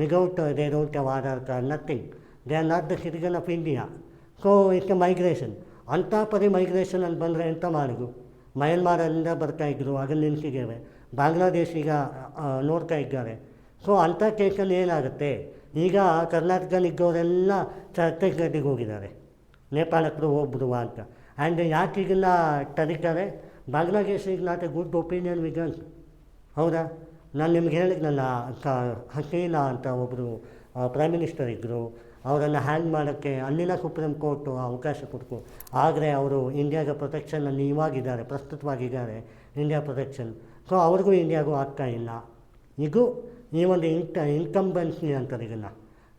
without they don't have Aadhaar card, nothing, they are not the citizen of India. So it's A migration. ಅಂಥ ಪರಿ ಮೈಗ್ರೇಷನ್ ಅಂತ ಬಂದರೆ ಎಂತ ಮಾಡೋದು? ಮಯನ್ಮಾರಿಂದ ಬರ್ತಾಯಿದ್ರು, ಅದನ್ನು ನಿಲ್ಸಿದ್ದೇವೆ. ಬಾಂಗ್ಲಾದೇಶ್ ಈಗ ನೋಡ್ತಾ ಇದ್ದಾರೆ. ಸೊ ಅಂಥ ಕೇಸಲ್ಲಿ ಏನಾಗುತ್ತೆ? ಈಗ ಕರ್ನಾಟಕದಲ್ಲಿದ್ದವರೆಲ್ಲ ಛತ್ತೀಸ್ಗಢಿಗೆ ಹೋಗಿದ್ದಾರೆ, ನೇಪಾಳಕ್ಕೂ ಹೋಗ್ಬಿಡುವ ಅಂತ. ಆ್ಯಂಡ್ ಯಾಕೆ ಈಗೆಲ್ಲ ತರೀತಾರೆ? ಬಾಂಗ್ಲಾದೇಶ್ ಈಗ not A good opinion with us, ಹೌದಾ? ನಾನು ನಿಮ್ಗೆ ಹೇಳಿದ್ನಲ್ಲ, ಹಸೀನಾ ಅಂತ ಒಬ್ಬರು ಪ್ರೈಮ್ ಮಿನಿಸ್ಟರ್ ಇದ್ದರು, ಅವರನ್ನು ಹ್ಯಾಂಗ್ ಮಾಡೋಕ್ಕೆ ಅಲ್ಲಿನ ಸುಪ್ರೀಂ ಕೋರ್ಟು ಅವಕಾಶ ಕೊಡ್ತು. ಆದರೆ ಅವರು ಇಂಡಿಯಾಗೆ ಪ್ರೊಟೆಕ್ಷನಲ್ಲಿ ಇವಾಗಿದ್ದಾರೆ, ಪ್ರಸ್ತುತವಾಗಿದ್ದಾರೆ, ಇಂಡಿಯಾ ಪ್ರೊಟೆಕ್ಷನ್. ಸೊ ಅವ್ರಿಗೂ ಇಂಡಿಯಾಗೂ ಆಗ್ತಾ ಇಲ್ಲ. ಇದು ಈ ಒಂದು ಇನ್ಕಂಬೆನ್ಸಿ ಅಂತಾರೆ ಇದನ್ನು.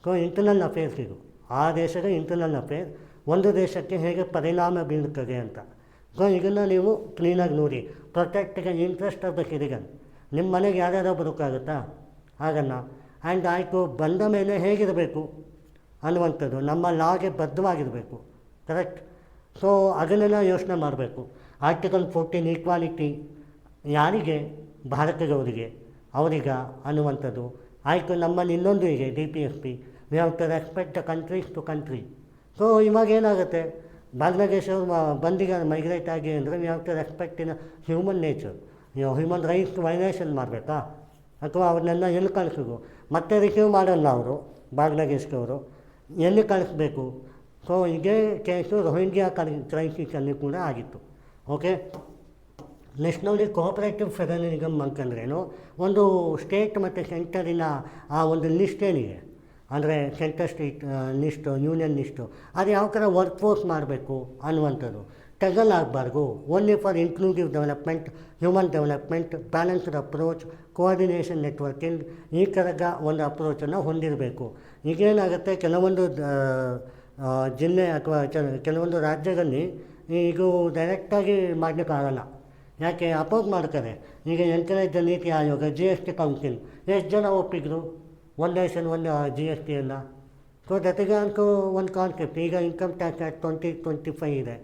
ಸೊ ಇಂಟರ್ನಲ್ ಅಫೇರ್ಸ್ ಇದು, ಆ ದೇಶದ ಇಂಟರ್ನಲ್ ಅಫೇರ್ ಒಂದು ದೇಶಕ್ಕೆ ಹೇಗೆ ಪರಿಣಾಮ ಬೀಳುತ್ತದೆ ಅಂತ. ಸೊ ಇದನ್ನು ನೀವು ಕ್ಲೀನಾಗಿ ನೋಡಿ. ಪ್ರೊಟೆಕ್ಟ್ಗೆ ಇಂಟ್ರೆಸ್ಟ್ ಆಫ್ ದ ಸಿಟಿಜನ್. ನಿಮ್ಮ ಮನೆಗೆ ಯಾರ್ಯಾರೋ ಬರೋಕ್ಕಾಗುತ್ತಾ? ಆಗಲ್ಲ. ಆ್ಯಂಡ್ ಆಯಿತು, ಬಂದ ಮೇಲೆ ಹೇಗಿರಬೇಕು ಅನ್ನುವಂಥದ್ದು ನಮ್ಮ ಲಾಗೆ ಬದ್ಧವಾಗಿರಬೇಕು. ಕರೆಕ್ಟ್? ಸೊ ಅದನ್ನೆಲ್ಲ ಯೋಚನೆ ಮಾಡಬೇಕು. ಆರ್ಟಿಕಲ್ 14 ಈಕ್ವಾಲಿಟಿ ಯಾರಿಗೆ? ಭಾರತದವರಿಗೆ, ಅವರಿಗ ಅನ್ನುವಂಥದ್ದು. ಆಯಿತು, ನಮ್ಮಲ್ಲಿ ಇನ್ನೊಂದು ಇದೆ DPSP, we have to respect the countries to country. So ಇವಾಗ ಏನಾಗುತ್ತೆ, ಬಾಂಗ್ಲಾದೇಶ ಬಂದಿಗೆ ಮೈಗ್ರೇಟ್ ಆಗಿ ಅಂದರೆ we have to respect in human nature. Human rights violation ಮಾಡಬೇಕಾ ಅಥವಾ ಅವ್ರನ್ನೆಲ್ಲ ಎಲ್ಲಿ ಕಳಿಸೋದು? ಮತ್ತೆ ರಿಸೀವ್ ಮಾಡಲ್ಲ ಅವರು ಬಾಂಗ್ಲಾದೇಶದವರು, ಎಲ್ಲಿ ಕಳಿಸ್ಬೇಕು? ಸೊ ಇದೇ ಕೇಸು ರೋಹಿಂಗ್ಯಾ ಕ್ರೈಸಿಸಲ್ಲಿ ಕೂಡ ಆಗಿತ್ತು. ಓಕೆ, ನೆಕ್ಸ್ಟ್ ನೋಡಿ ಕೋಆಪರೇಟಿವ್ ಫೆಡರಲಿಸಮ್ ಅಂತಂದ್ರೇನು, ಒಂದು ಸ್ಟೇಟ್ ಮತ್ತು ಸೆಂಟರಿನ ಆ ಒಂದು ಲಿಸ್ಟ್ ಏನಿದೆ, ಅಂದರೆ centre state list, union list, ಅದು ಯಾವ ಥರ ವರ್ಕ್ ಫೋರ್ಸ್ ಮಾಡಬೇಕು ಅನ್ನುವಂಥದ್ದು. ಟಗಲ್ ಆಗಬಾರ್ದು, only for inclusive development, human development, balanced approach, coordination networking, ಈ ಥರದ ಒಂದು ಅಪ್ರೋಚನ್ನು ಹೊಂದಿರಬೇಕು. ಈಗೇನಾಗುತ್ತೆ, ಕೆಲವೊಂದು ಜಿಲ್ಲೆ ಅಥವಾ ಕೆಲವೊಂದು ರಾಜ್ಯದಲ್ಲಿ ಇದು ಡೈರೆಕ್ಟಾಗಿ ಮಾಡಲಿಕ್ಕಾಗಲ್ಲ. ಯಾಕೆ? ಅಪೋಸ್ ಮಾಡ್ತಾರೆ. ಈಗ encourage NITI Aayog, GST council ಎಷ್ಟು ಜನ ಒಪ್ಪಿದ್ರು? ಒನ್ ನೇಷನ್ ಒಂದು GST ಎಲ್ಲ. ಸೊ ಜೊತೆಗೆ ಅಂತೂ ಒಂದು ಕಾನ್ಸೆಪ್ಟ್, ಈಗ ಇನ್ಕಮ್ ಟ್ಯಾಕ್ಸ್ ಆ್ಯಕ್ಟ್ 2025 ಇದೆ,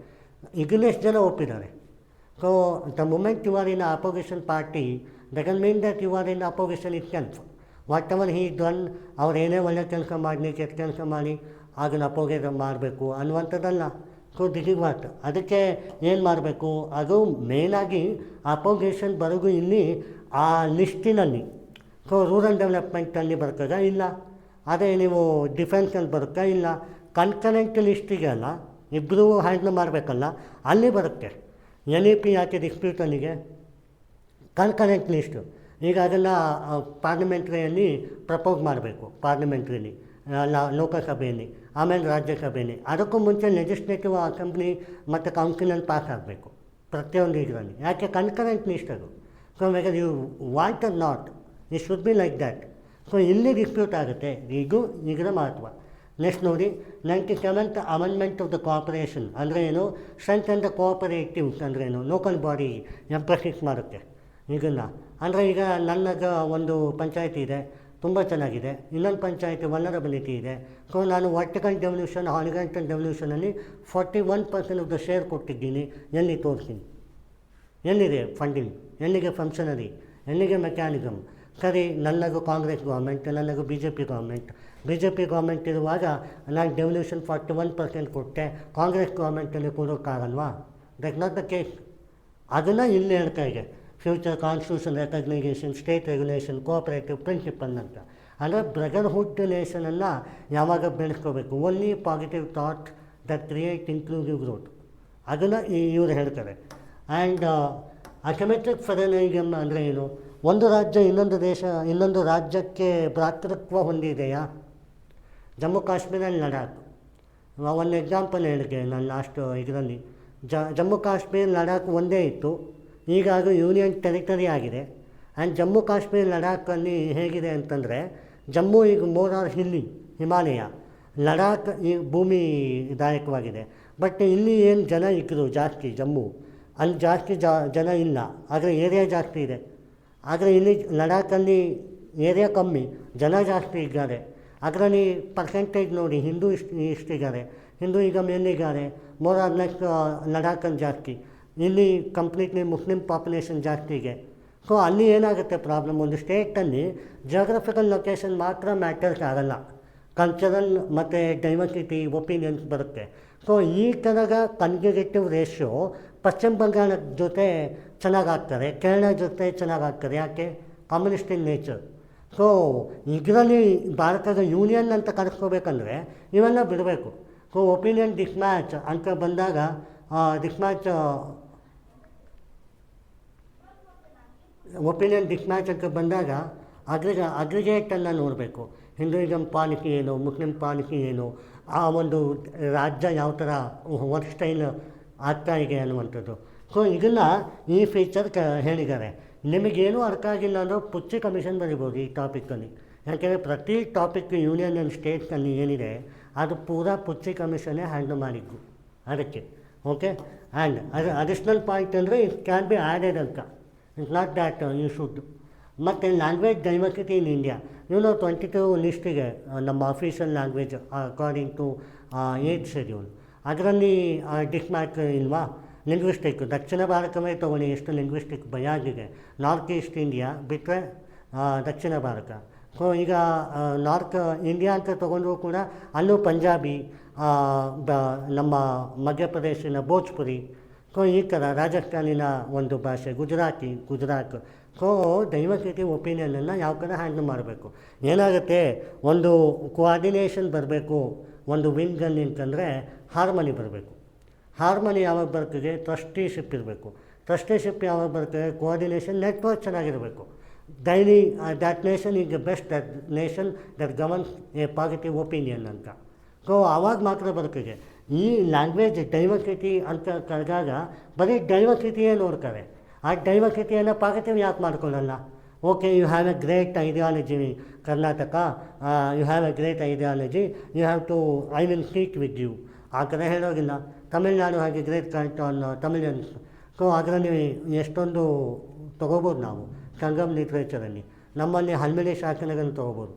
ಇದನ್ನ ಎಷ್ಟು ಜನ ಒಪ್ಪಿದ್ದಾರೆ? So the moment you are in opposition party doesn't mean that you are in opposition itself. Whatever he done, ಅವ್ರು ಏನೇ ಒಳ್ಳೆ ಕೆಲಸ ಮಾಡಲಿ ಕೆಟ್ಟ ಕೆಲಸ ಮಾಡಿ ಅದನ್ನು ಅಪೋಸಿಟ್ ಮಾಡಬೇಕು ಅನ್ನುವಂಥದ್ದಲ್ಲ. ಸೊ ದಿಸ್ ಇಸ್ ವಾಟ್, ಅದಕ್ಕೆ ಏನು ಮಾಡಬೇಕು, ಅದು ಮೇಯ್ನಾಗಿ ಅಪೋಸಿಷನ್ ಬರೋದು ಇಲ್ಲಿ ಆ ಲಿಸ್ಟಿನಲ್ಲಿ. ಸೊ ರೂರಲ್ ಡೆವಲಪ್ಮೆಂಟಲ್ಲಿ ಬರ್ತದ ಇಲ್ಲ, ಅದೇ ನೀವು ಡಿಫೆನ್ಸಲ್ಲಿ ಬರುತ್ತಾ ಇಲ್ಲ, ಕನ್ಕರೆಂಟ್ ಲಿಸ್ಟಿಗೆ ಅಲ್ಲ, ಇಬ್ಬರೂ ಹ್ಯಾಂಡ್ಲ್ ಮಾಡಬೇಕಲ್ಲ, ಅಲ್ಲಿ ಬರುತ್ತೆ. NEP ಯಾಕೆ ಡಿಸ್ಪ್ಯೂಟಲ್ಲಿಗೆ ಕನ್ಕರೆಂಟ್ ಲಿಸ್ಟು. ಈಗ ಅದನ್ನು ಪಾರ್ಲಿಮೆಂಟ್ರಿಯಲ್ಲಿ ಪ್ರಪೋಸ್ ಮಾಡಬೇಕು, ಪಾರ್ಲಿಮೆಂಟ್ರಿಲಿ, ಲೋಕಸಭೆಯಲ್ಲಿ, ಆಮೇಲೆ ರಾಜ್ಯಸಭೆಯಲ್ಲಿ. ಅದಕ್ಕೂ ಮುಂಚೆ ಲೆಜಿಸ್ಲೇಟಿವ್ ಅಸೆಂಬ್ಲಿ ಮತ್ತು ಕೌನ್ಸಿಲಲ್ಲಿ ಪಾಸ್ ಆಗಬೇಕು ಪ್ರತಿಯೊಂದು ಇದರಲ್ಲಿ. ಯಾಕೆ? ಕನ್ಕರೆಂಟ್ ಲಿಸ್ಟ್ ಅದು. So whether you want or not, it should be like that. So ಇಲ್ಲಿ ಡಿಸ್ಪ್ಯೂಟ್ ಆಗುತ್ತೆ, ಇದು ಇದರ ಮಹತ್ವ. ನೆಕ್ಸ್ಟ್ ನೋಡಿ, 97th amendment of the cooperation ಅಂದರೆ ಏನು, ಸ್ಟ್ರೆಂತ್ ಆ್ಯಂಡ್ ದ ಕೋಆಪರೇಟಿವ್ಸ್ ಅಂದರೆ ಏನು, ಲೋಕಲ್ ಬಾಡಿ ಎಂಪ್ರಸಿಸ್ ಮಾಡುತ್ತೆ ಇದನ್ನು. ಅಂದರೆ ಈಗ ನನಗೆ ಒಂದು ಪಂಚಾಯತಿ ಇದೆ, ತುಂಬ ಚೆನ್ನಾಗಿದೆ, ಇನ್ನೊಂದು ಪಂಚಾಯತಿ ವಲ್ನರಬಿಲಿಟಿ ಇದೆ. ಸೊ ನಾನು ವರ್ಟಿಕಲ್ ಡೆವಲ್ಯೂಷನ್, ಹಾರಿಜಾಂಟಲ್ ಡೆವಲ್ಯೂಷನಲ್ಲಿ 41% ಆಫ್ ದ ಶೇರ್ ಕೊಟ್ಟಿದ್ದೀನಿ. ಎಲ್ಲಿ ತೋರಿಸ್ತೀನಿ? ಎಲ್ಲಿದೆ ಫಂಡಿಂಗ್? ಎಲ್ಲಿಗೆ ಫಂಕ್ಷನರಿ? ಎಲ್ಲಿಗೆ ಮೆಕ್ಯಾನಿಸಮ್? ಸರಿ, ನನಗೂ ಕಾಂಗ್ರೆಸ್ ಗೌರ್ಮೆಂಟ್, ನನಗೂ BJP ಗೌರ್ಮೆಂಟ್. BJP ಗೌರ್ಮೆಂಟ್ ಇರುವಾಗ ನಾನು ಡೆವಲ್ಯೂಷನ್ 41% ಕೊಟ್ಟೆ, ಕಾಂಗ್ರೆಸ್ ಗೌರ್ಮೆಂಟಲ್ಲಿ ಕೊಡೋಕ್ಕಾಗಲ್ವಾ? That not the case. ಅದನ್ನು ಇಲ್ಲಿ ಹೇಳ್ತಾ ಇದೆ, future constitution recognition, state regulation, cooperative principle ಅಂತ. ಅಂದರೆ ಬ್ರದರ್ಹುಡ್ ನೇಷನನ್ನು ಯಾವಾಗ ಬೆಳೆಸ್ಕೋಬೇಕು, only positive thought that create inclusive growth, ಅದನ್ನು ಇವರು ಹೇಳ್ತಾರೆ. ಆ್ಯಂಡ್ ಅಸಿಮೆಟ್ರಿಕ್ ಫೆಡರಲಿಸಮ್ ಅಂದರೆ ಏನು? ಒಂದು ರಾಜ್ಯ ಇನ್ನೊಂದು ರಾಜ್ಯಕ್ಕೆ ಭ್ರಾತೃತ್ವ ಹೊಂದಿದೆಯಾ? ಜಮ್ಮು ಕಾಶ್ಮೀರ, ಲಡಾಖ್. ಒಂದು ಎಕ್ಸಾಂಪಲ್ ಹೇಳಿದೆ ನಾನು ಲಾಸ್ಟ್ ಇದರಲ್ಲಿ. ಜಮ್ಮು ಕಾಶ್ಮೀರ, ಲಡಾಖ್ ಒಂದೇ ಇತ್ತು, ಈಗ ಅದು ಯೂನಿಯನ್ ಟೆರಿಟರಿ ಆಗಿದೆ. ಆ್ಯಂಡ್ ಜಮ್ಮು ಕಾಶ್ಮೀರ, ಲಡಾಖಲ್ಲಿ ಹೇಗಿದೆ ಅಂತಂದರೆ, ಜಮ್ಮು ಈಗ ಮೋರ್ ಆರ್ ಹಿಲ್ಲಿ, ಹಿಮಾಲಯ, ಲಡಾಖ್ ಈ ಭೂಮಿದಾಯಕವಾಗಿದೆ. ಬಟ್ ಇಲ್ಲಿ ಏನು ಜನ ಇದ್ದರು ಜಾಸ್ತಿ, ಜಮ್ಮು ಅಲ್ಲಿ ಜಾಸ್ತಿ ಜನ ಇಲ್ಲ, ಆದರೆ ಏರಿಯಾ ಜಾಸ್ತಿ ಇದೆ. ಆದರೆ ಇಲ್ಲಿ ಲಡಾಖಲ್ಲಿ ಏರಿಯಾ ಕಮ್ಮಿ, ಜನ ಜಾಸ್ತಿ ಇದ್ದಾರೆ. ಅದರಲ್ಲಿ ಪರ್ಸೆಂಟೇಜ್ ನೋಡಿ, ಹಿಂದೂ ಇಷ್ಟಿದ್ದಾರೆ, ಹಿಂದೂ ಈಗ ಮೇಲಿದ್ದಾರೆ, ಮೋರ್ ಆರ್ ಲೆಸ್ ಲಡಾಖಲ್ಲಿ ಜಾಸ್ತಿ. ಇಲ್ಲಿ ಕಂಪ್ಲೀಟ್ಲಿ ಮುಸ್ಲಿಂ ಪಾಪ್ಯುಲೇಷನ್ ಜಾಸ್ತಿ ಇದೆ. ಸೊ ಅಲ್ಲಿ ಏನಾಗುತ್ತೆ ಪ್ರಾಬ್ಲಮ್, ಒಂದು ಸ್ಟೇಟಲ್ಲಿ ಜಿಯೋಗ್ರಫಿಕಲ್ ಲೊಕೇಶನ್ ಮಾತ್ರ ಮ್ಯಾಟರ್ಸ್ ಆಗಲ್ಲ, ಕಲ್ಚರಲ್ ಮತ್ತು ಡೈವರ್ಸಿಟಿ ಒಪಿನಿಯನ್ಸ್ ಬರುತ್ತೆ. ಸೊ ಈ ಥರದ ಕನ್ಸರ್ವೇಟಿವ್ ರೇಷಿಯೋ ಪಶ್ಚಿಮ ಬಂಗಾಳ ಜೊತೆ ಚೆನ್ನಾಗಾಗ್ತಾರೆ, ಕೇರಳ ಜೊತೆ ಚೆನ್ನಾಗಾಗ್ತಾರೆ. ಯಾಕೆ? Communist in nature. ಸೊ ಇದರಲ್ಲಿ ಭಾರತದ ಯೂನಿಯನ್ ಅಂತ ಕರೆಸ್ಕೋಬೇಕಂದ್ರೆ ಇವೆಲ್ಲ ಬಿಡಬೇಕು. ಸೊ ಒಪಿನಿಯನ್ ಡಿಸ್ಮ್ಯಾಚ್ ಅಂತ ಬಂದಾಗ ಒಪಿನಿಯನ್ ಡಿಸ್ಮ್ಯಾಚ್ ಅಂತ ಬಂದಾಗ ಅಗ್ರಿಗೇಟನ್ನು ನೋಡಬೇಕು. ಹಿಂದೂಯಿಸಮ್ ಪಾಲಿಸಿ ಏನು, ಮುಸ್ಲಿಂ ಪಾಲಿಸಿ ಏನು, ಆ ಒಂದು ರಾಜ್ಯ ಯಾವ ಥರ ವರ್ಕ್ ಸ್ಟೈಲ್ ಆಗ್ತಾ ಇದೆ ಅನ್ನುವಂಥದ್ದು. ಸೊ ಇದನ್ನು ಈ ಫೀಚರ್ ಹೇಳಿದ್ದಾರೆ. ನಿಮಗೇನೂ ಅರ್ಥ ಆಗಿಲ್ಲ ಅಂದರೆ ಪುಚ್ಚಿ ಕಮಿಷನ್ ಬರಿಬೋದು ಈ ಟಾಪಿಕಲ್ಲಿ. ಯಾಕೆಂದರೆ ಪ್ರತಿ ಟಾಪಿಕ್ ಯೂನಿಯನ್ ಆ್ಯಂಡ್ ಸ್ಟೇಟ್ಸಲ್ಲಿ ಏನಿದೆ ಅದು ಪೂರಾ ಪುಚ್ಚಿ ಕಮಿಷನ್ನೇ ಹ್ಯಾಂಡಲ್ ಮಾಡಿದ್ದು ಅದಕ್ಕೆ. ಓಕೆ, ಆ್ಯಂಡ್ ಅದು ಅಡಿಷ್ನಲ್ ಪಾಯಿಂಟ್ ಅಂದರೆ ಇಟ್ ಕ್ಯಾನ್ ಬಿ ಆ್ಯಡೆಡ್ ಅಂತ, it's not that you should. ಮತ್ತು ಲ್ಯಾಂಗ್ವೇಜ್ ಡೈವರ್ಸಿಟಿ ಇನ್ ಇಂಡಿಯಾ, 22 ಲಿಸ್ಟಿಗೆ ನಮ್ಮ official language according to 8th schedule. ಅದರಲ್ಲಿ ಡಿಸ್ಮ್ಯಾಚ್ ಇಲ್ವಾ? ಲಿಂಗ್ವಿಸ್ಟಿಕ್ ದಕ್ಷಿಣ ಭಾರತವೇ ತೊಗೊಳ್ಳಿ, ಎಷ್ಟು ಲಿಂಗ್ವಿಸ್ಟಿಕ್ ಭಯ ಆಗಿದೆ. ನಾರ್ತ್ ಈಸ್ಟ್ ಇಂಡಿಯಾ ಬಿಟ್ಟರೆ ದಕ್ಷಿಣ ಭಾರತ. ಈಗ ನಾರ್ತ್ ಇಂಡಿಯಾ ಅಂತ ತೊಗೊಂಡ್ರೂ ಕೂಡ ಅಲ್ಲೂ ಪಂಜಾಬಿ, ನಮ್ಮ ಮಧ್ಯಪ್ರದೇಶಿನ ಭೋಜ್ಪುರಿ, ಈ ಥರ ರಾಜಸ್ಥಾನಿನ ಒಂದು ಭಾಷೆ ಗುಜರಾತ್. ಡೈವರ್ಸಿಟಿ ಒಪಿನಿಯನನ್ನು ಯಾವ ಥರ ಹ್ಯಾಂಡಲ್ ಮಾಡಬೇಕು. ಏನಾಗುತ್ತೆ, ಒಂದು ಕೋಆರ್ಡಿನೇಷನ್ ಬರಬೇಕು, ಒಂದು ವಿನ್ಗನ್ ಅಂತಂದರೆ ಹಾರ್ಮನಿ ಬರಬೇಕು. ಹಾರ್ಮನಿ ಯಾವಾಗ ಬರ್ತದೆ, ಟ್ರಸ್ಟಿಶಿಪ್ ಇರಬೇಕು. ಟ್ರಸ್ಟಿಶಿಪ್ ಯಾವಾಗ ಬರ್ತದೆ, ಕೋಆರ್ಡಿನೇಷನ್ ನೆಟ್ವರ್ಕ್ ಚೆನ್ನಾಗಿರಬೇಕು. Daily that nation is the best that nation that governs A positive opinion ಅಂತ. ಆವಾಗ ಮಾತ್ರ ಬರ್ತದೆ. ಈ ಲ್ಯಾಂಗ್ವೇಜ್ ಡೈವರ್ಸಿಟಿ ಅಂತ ಕರೆದಾಗ ಬರೀ ಡೈವರ್ಸಿಟಿಯೇ ನೋಡ್ತಾರೆ. ಆ ಡೈವರ್ಸಿಟಿಯನ್ನು ಪಾಸಿಟಿವ್ ಯಾಕೆ ಮಾಡ್ಕೊಳ್ಳಲ್ಲ? Okay, you have a great ideology Karnataka, you have a great ideology, you have to I will speak with you. ಆ ಥರ ಹೇಳೋದಿಲ್ಲ. ತಮಿಳ್ನಾಡು ಹಾಗೆ ಗ್ರೇಟ್ ಕನೆಕ್ಟ್ ಆನ್ ತಮಿಳಿಯನ್ಸ್. ಅದರಲ್ಲಿ ಎಷ್ಟೊಂದು ತೊಗೋಬೋದು ನಾವು ಸಂಗಮ್ ಲಿಟ್ರೇಚರಲ್ಲಿ. ನಮ್ಮಲ್ಲಿ ಹಲ್ಮಿಡಿ ಶಾಸನಗಳನ್ನು ತೊಗೋಬೋದು.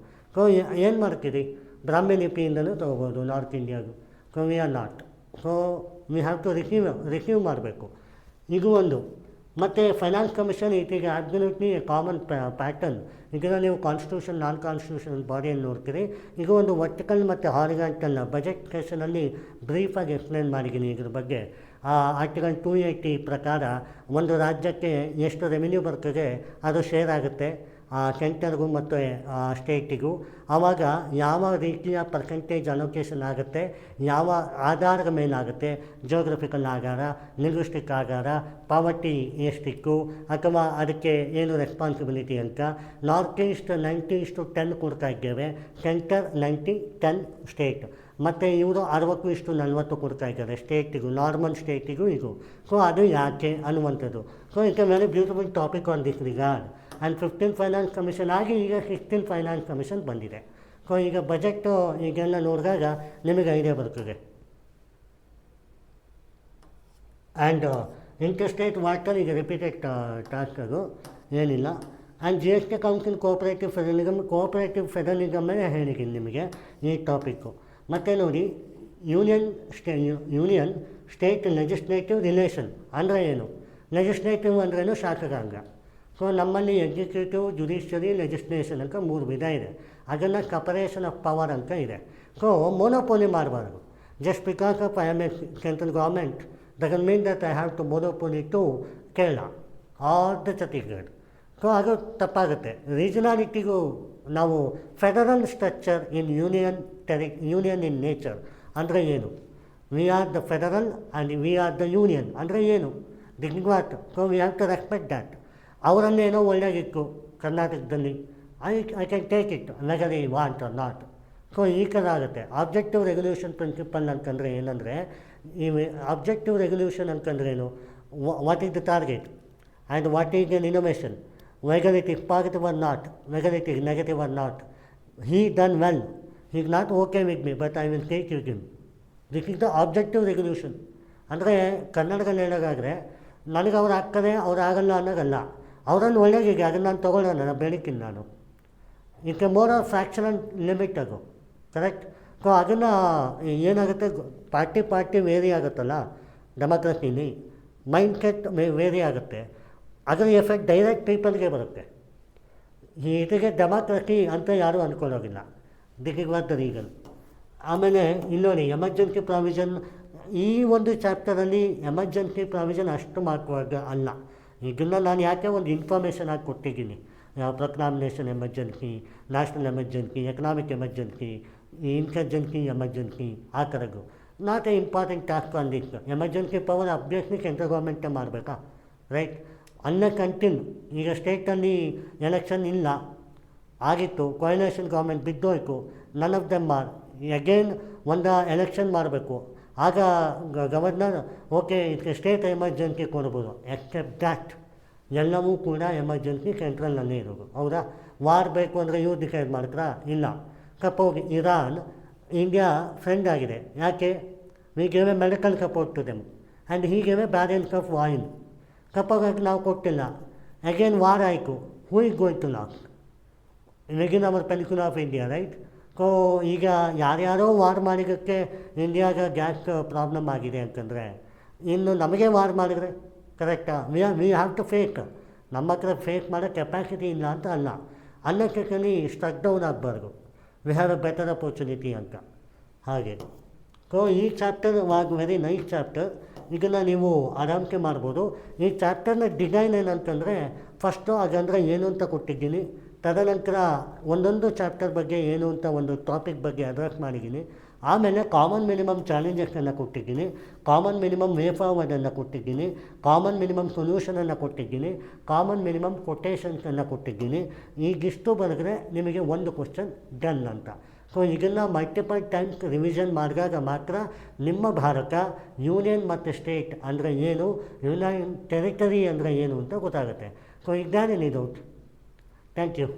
ಏನು ಮಾಡ್ತೀರಿ, ಬ್ರಾಹ್ಮಿ ಲಿಪಿಯಿಂದಲೂ ತೊಗೋಬೋದು ನಾರ್ತ್ ಇಂಡಿಯಾಗೂ. We are not. We have to receive ಮಾಡಬೇಕು. ಇದು ಒಂದು. ಮತ್ತು finance commission it is absolutely a common pattern. ಇದನ್ನು ನೀವು ಕಾನ್ಸ್ಟಿಟ್ಯೂಷನ್, ನಾನ್ ಕಾನ್ಸ್ಟಿಟ್ಯೂಷನಲ್ ಬಾಡಿಯಲ್ಲಿ ನೋಡ್ತೀರಿ. ಇದು ಒಂದು ವರ್ಟಿಕಲ್ ಮತ್ತು ಹಾರಿಜಾಂಟಲ್. ಬಜೆಟ್ ಸೆಷನಲ್ಲಿ ಬ್ರೀಫಾಗಿ ಎಕ್ಸ್ಪ್ಲೇನ್ ಮಾಡಿದ್ದೀನಿ ಇದ್ರ ಬಗ್ಗೆ. ಆರ್ಟಿಕಲ್ 280 ಪ್ರಕಾರ ಒಂದು ರಾಜ್ಯಕ್ಕೆ ಎಷ್ಟು ರೆವಿನ್ಯೂ ಬರ್ತದೆ ಅದು ಶೇರ್ ಆಗುತ್ತೆ ಸೆಂಟರ್ಗೂ ಮತ್ತು ಸ್ಟೇಟಿಗೂ. ಆವಾಗ ಯಾವ ರೀತಿಯ ಪರ್ಸೆಂಟೇಜ್ ಅಲೋಕೇಶನ್ ಆಗುತ್ತೆ, ಯಾವ ಆಧಾರದ ಮೇಲಾಗುತ್ತೆ, ಜಿಯೋಗ್ರಫಿಕಲ್ ಆಧಾರ, ಲಿಂಗ್ವಿಸ್ಟಿಕ್ ಆಧಾರ, ಪಾವರ್ಟಿ ಎಷ್ಟಿಕ್ಕು, ಅಥವಾ ಅದಕ್ಕೆ ಏನು ರೆಸ್ಪಾನ್ಸಿಬಿಲಿಟಿ ಅಂತ. ನಾರ್ತ್ ಈಸ್ಟ್ 90:10 ಕೊಡ್ತಾ ಇದ್ದೇವೆ, ಸೆಂಟರ್ 90:10 ಸ್ಟೇಟ್. ಮತ್ತು ಇವರು 60:40 ಕೊಡ್ತಾ ಇದ್ದಾರೆ ಸ್ಟೇಟಿಗೂ, ನಾರ್ಮಲ್ ಸ್ಟೇಟಿಗೂ ಇದು. ಅದು ಯಾಕೆ ಅನ್ನುವಂಥದ್ದು. It's A very beautiful topic on this regard. And 15th finance commission ಆಗಿ ಈಗ 16th ಫೈನಾನ್ಸ್ ಕಮಿಷನ್ ಬಂದಿದೆ. ಈಗ ಬಜೆಟ್ಟು ಈಗೆಲ್ಲ ನೋಡಿದಾಗ ನಿಮಗೆ ಐಡಿಯಾ ಬರ್ತದೆ. ಆ್ಯಂಡ್ ಇಂಟರ್ಸ್ಟೇಟ್ ವಾಟರ್ ಈಗ ರಿಪೀಟೆಡ್ ಟಾಸ್ಕ್, ಅದು ಏನಿಲ್ಲ. ಆ್ಯಂಡ್ GST ಕೌನ್ಸಿಲ್ ಕೋಆಪರೇಟಿವ್ ಫೆಡರಲಿಸಮೇ ಹೇಳಿದ್ದೀನಿ ನಿಮಗೆ ಈ ಟಾಪಿಕ್ಕು. ಮತ್ತು ನೋಡಿ, ಯೂನಿಯನ್ ಸ್ಟೇಟ್ ಲೆಜಿಸ್ಲೇಟಿವ್ ರಿಲೇಷನ್ ಅಂದರೆ ಏನು? ಲೆಜಿಸ್ಲೇಟಿವ್ ಅಂದ್ರೇನು ಶಾಸಕಾಂಗ. ನಮ್ಮಲ್ಲಿ ಎಕ್ಸಿಕ್ಯೂಟಿವ್, ಜುಡಿಷಿಯರಿ, ಲೆಜಿಸ್ಲೇಷನ್ ಅಂತ 3 ವಿಧ ಇದೆ. ಅದನ್ನು ಸಪರೇಷನ್ ಆಫ್ ಪವರ್ ಅಂತ ಇದೆ. ಮೊನೋಪೋಲಿ ಮಾಡಬಾರ್ದು. Just because of I am a central government doesn't mean that I have to monopoly to Kerala or the Chhattisgarh. ಅದು ತಪ್ಪಾಗುತ್ತೆ. ರೀಜನಾಲಿಟಿಗೂ ನಾವು federal structure in union in nature ಅಂದರೆ ಏನು? We are the federal and we are the union ಅಂದರೆ ಏನು? This is what. We have to respect that. ಅವರನ್ನೇನೋ ಒಳ್ಳೆಯದಿತ್ತು ಕರ್ನಾಟಕದಲ್ಲಿ, I can take it whether I want or not. ಈ ಥರ ಆಗುತ್ತೆ. ಆಬ್ಜೆಕ್ಟಿವ್ ರೆಗ್ಯುಲೇಷನ್ ಪ್ರಿನ್ಸಿಪಲ್ ಅಂತಂದರೆ ಏನಂದರೆ, ಈ ಆಬ್ಜೆಕ್ಟಿವ್ ರೆಗ್ಯುಲೇಷನ್ ಅಂತಂದ್ರೇನು? What is the target and what is an innovation, whether it is positive or not, whether it is negative or not. He done well, he is not okay with me but I will take you him. This is the objective regulation. ಅಂದರೆ ಕನ್ನಡದಲ್ಲಿ ಹೇಳೋದಾದರೆ, ನನಗೆ ಅವ್ರು ಆಗ್ತದೆ ಅವ್ರು ಆಗಲ್ಲ ಅನ್ನೋದಲ್ಲ, ಅವರನ್ನು ಒಳ್ಳೆಯದಿದೆ ಅದನ್ನು ನಾನು ತೊಗೊಳ್ಳೋಣ, ನಾನು ಬೆಳಕಿಲ್ಲ ನಾನು. It's A more of fractional limit ಅದು, ಕರೆಕ್ಟ್. ಅದನ್ನು ಏನಾಗುತ್ತೆ, ಪಾರ್ಟಿ ವೇರಿ ಆಗುತ್ತಲ್ಲ ಡೆಮೋಕ್ರಸಿಲಿ, ಮೈಂಡ್ ಸೆಟ್ ವೇರಿ ಆಗುತ್ತೆ. ಅದರ ಎಫೆಕ್ಟ್ ಡೈರೆಕ್ಟ್ ಪೀಪಲ್ಗೆ ಬರುತ್ತೆ. ಇದಕ್ಕೆ ಡೆಮೋಕ್ರಸಿ ಅಂತ ಯಾರೂ ಅಂದ್ಕೊಳ್ಳೋದಿಲ್ಲ. This is what the reason. ಆಮೇಲೆ ಇಲ್ಲಿ ಎಮರ್ಜೆನ್ಸಿ ಪ್ರಾವಿಷನ್, ಈ ಒಂದು ಚಾಪ್ಟರಲ್ಲಿ ಎಮರ್ಜೆನ್ಸಿ ಪ್ರಾವಿಷನ್ ಅಷ್ಟು ಮಾರ್ಕ್ವಾಗ ಅಲ್ಲ. ಇದನ್ನು ನಾನು ಯಾಕೆ ಒಂದು ಇನ್ಫಾರ್ಮೇಷನ್ ಆಗಿ ಕೊಟ್ಟಿದ್ದೀನಿ. Proclamation emergency, national emergency, economic emergency, insurgency emergency, ಆ ಥರದ್ದು. Not a important task on this. Emergency power obviously central ಗೌರ್ಮೆಂಟೇ ಮಾಡಬೇಕಾ, ರೈಟ್? ಕಂಟಿನ್ಯೂ. ಈಗ ಸ್ಟೇಟಲ್ಲಿ ಎಲೆಕ್ಷನ್ ಇಲ್ಲ, ಆಗಿತ್ತು, ಕೊಯಲೇಷನ್ ಗೌರ್ಮೆಂಟ್ ಬಿದ್ದೋಯ್ತು, none of them or again ಒಂದು ಎಲೆಕ್ಷನ್ ಮಾಡಬೇಕು. ಆಗ ಗವರ್ನರ್ ಓಕೆ ಇದಕ್ಕೆ ಸ್ಟೇಟ್ ಎಮರ್ಜೆನ್ಸಿ ಕೊಡ್ಬೋದು. ಎಕ್ಸೆಪ್ಟ್ ದ್ಯಾಟ್ ಎಲ್ಲವೂ ಕೂಡ ಎಮರ್ಜೆನ್ಸಿ ಸೆಂಟ್ರಲ್ನಲ್ಲೇ ಇರೋದು. ಹೌದಾ? ವಾರ್ ಬೇಕು ಅಂದರೆ ಇವ್ರು ಡಿಸೈಡ್ ಮಾಡ್ತಾರಾ? ಇಲ್ಲ. ಸಪೋಸ್ ಇರಾನ್ ಇಂಡಿಯಾ ಫ್ರೆಂಡ್ ಆಗಿದೆ, ಯಾಕೆ? We gave a medical support to them and he gave a balance of oil. Suppose ನಾವು ಕೊಟ್ಟಿಲ್ಲ, ಅಗೇನ್ ವಾರ್ ಆಯಿತು, who is going to loss? Within our peninsula of India, right? ಈಗ ಯಾರ್ಯಾರೋ war ಮಾಡಿದ್ದಕ್ಕೆ ಇಂಡಿಯಾಗ gas problem ಆಗಿದೆ ಅಂತಂದರೆ, ಇನ್ನು ನಮಗೆ ವಾರ್ ಮಾಡಿದರೆ ಕರೆಕ್ಟಾ? We have to fake. ನಮ್ಮ ಹತ್ರ ಫೇಕ್ ಮಾಡೋ ಕೆಪಾಸಿಟಿ ಇಲ್ಲ ಅಂತ ಅಲ್ಲ. ಅನ್ನಕ್ಕೆ ಕಲಿ ಸ್ಟ್ರಕ್ ಡೌನ್ ಆಗಬಾರ್ದು, we have A better opportunity ಅಂತ. ಹಾಗೆ ಸೊ ಈ chapter was very nice chapter. ಇದನ್ನು ನೀವು ಆರಾಮ್ಸೆ ಮಾಡ್ಬೋದು. ಈ ಚಾಪ್ಟರ್ನ ಡಿಸೈನ್ ಏನಂತಂದರೆ, ಫಸ್ಟು ಅದಂದರೆ ಏನು ಅಂತ ಕೊಟ್ಟಿದ್ದೀನಿ, ತದನಂತರ ಒಂದೊಂದು ಚಾಪ್ಟರ್ ಬಗ್ಗೆ ಏನು ಅಂತ ಒಂದು ಟಾಪಿಕ್ ಬಗ್ಗೆ ಅಡ್ರೆಸ್ ಮಾಡಿದ್ದೀನಿ. ಆಮೇಲೆ ಕಾಮನ್ ಮಿನಿಮಮ್ ಚಾಲೆಂಜಸನ್ನು ಕೊಟ್ಟಿದ್ದೀನಿ, ಕಾಮನ್ ಮಿನಿಮಮ್ ವೇ ಫಾರ್ವರ್ಡನ್ನು ಕೊಟ್ಟಿದ್ದೀನಿ, ಕಾಮನ್ ಮಿನಿಮಮ್ ಸೊಲ್ಯೂಷನನ್ನು ಕೊಟ್ಟಿದ್ದೀನಿ, ಕಾಮನ್ ಮಿನಿಮಮ್ ಕೊಟೇಶನ್ಸನ್ನು ಕೊಟ್ಟಿದ್ದೀನಿ. ಈಗಿಷ್ಟು ಬರೆದ್ರೆ ನಿಮಗೆ ಒಂದು ಕ್ವಶನ್ ಡನ್ ಅಂತ. ಸೊ ಇದನ್ನು ಮಲ್ಟಿಪಲ್ ಟೈಮ್ಸ್ ರಿವಿಷನ್ ಮಾಡಿದಾಗ ಮಾತ್ರ ನಿಮ್ಮ ಭಾರತ ಯೂನಿಯನ್ ಮತ್ತು ಸ್ಟೇಟ್ ಅಂದರೆ ಏನು, ಯೂನಿಯನ್ ಟೆರಿಟರಿ ಅಂದರೆ ಏನು ಅಂತ ಗೊತ್ತಾಗುತ್ತೆ. ಸೊ ಇದ್ದಾನೆ ಡೌಟ್. Thank you.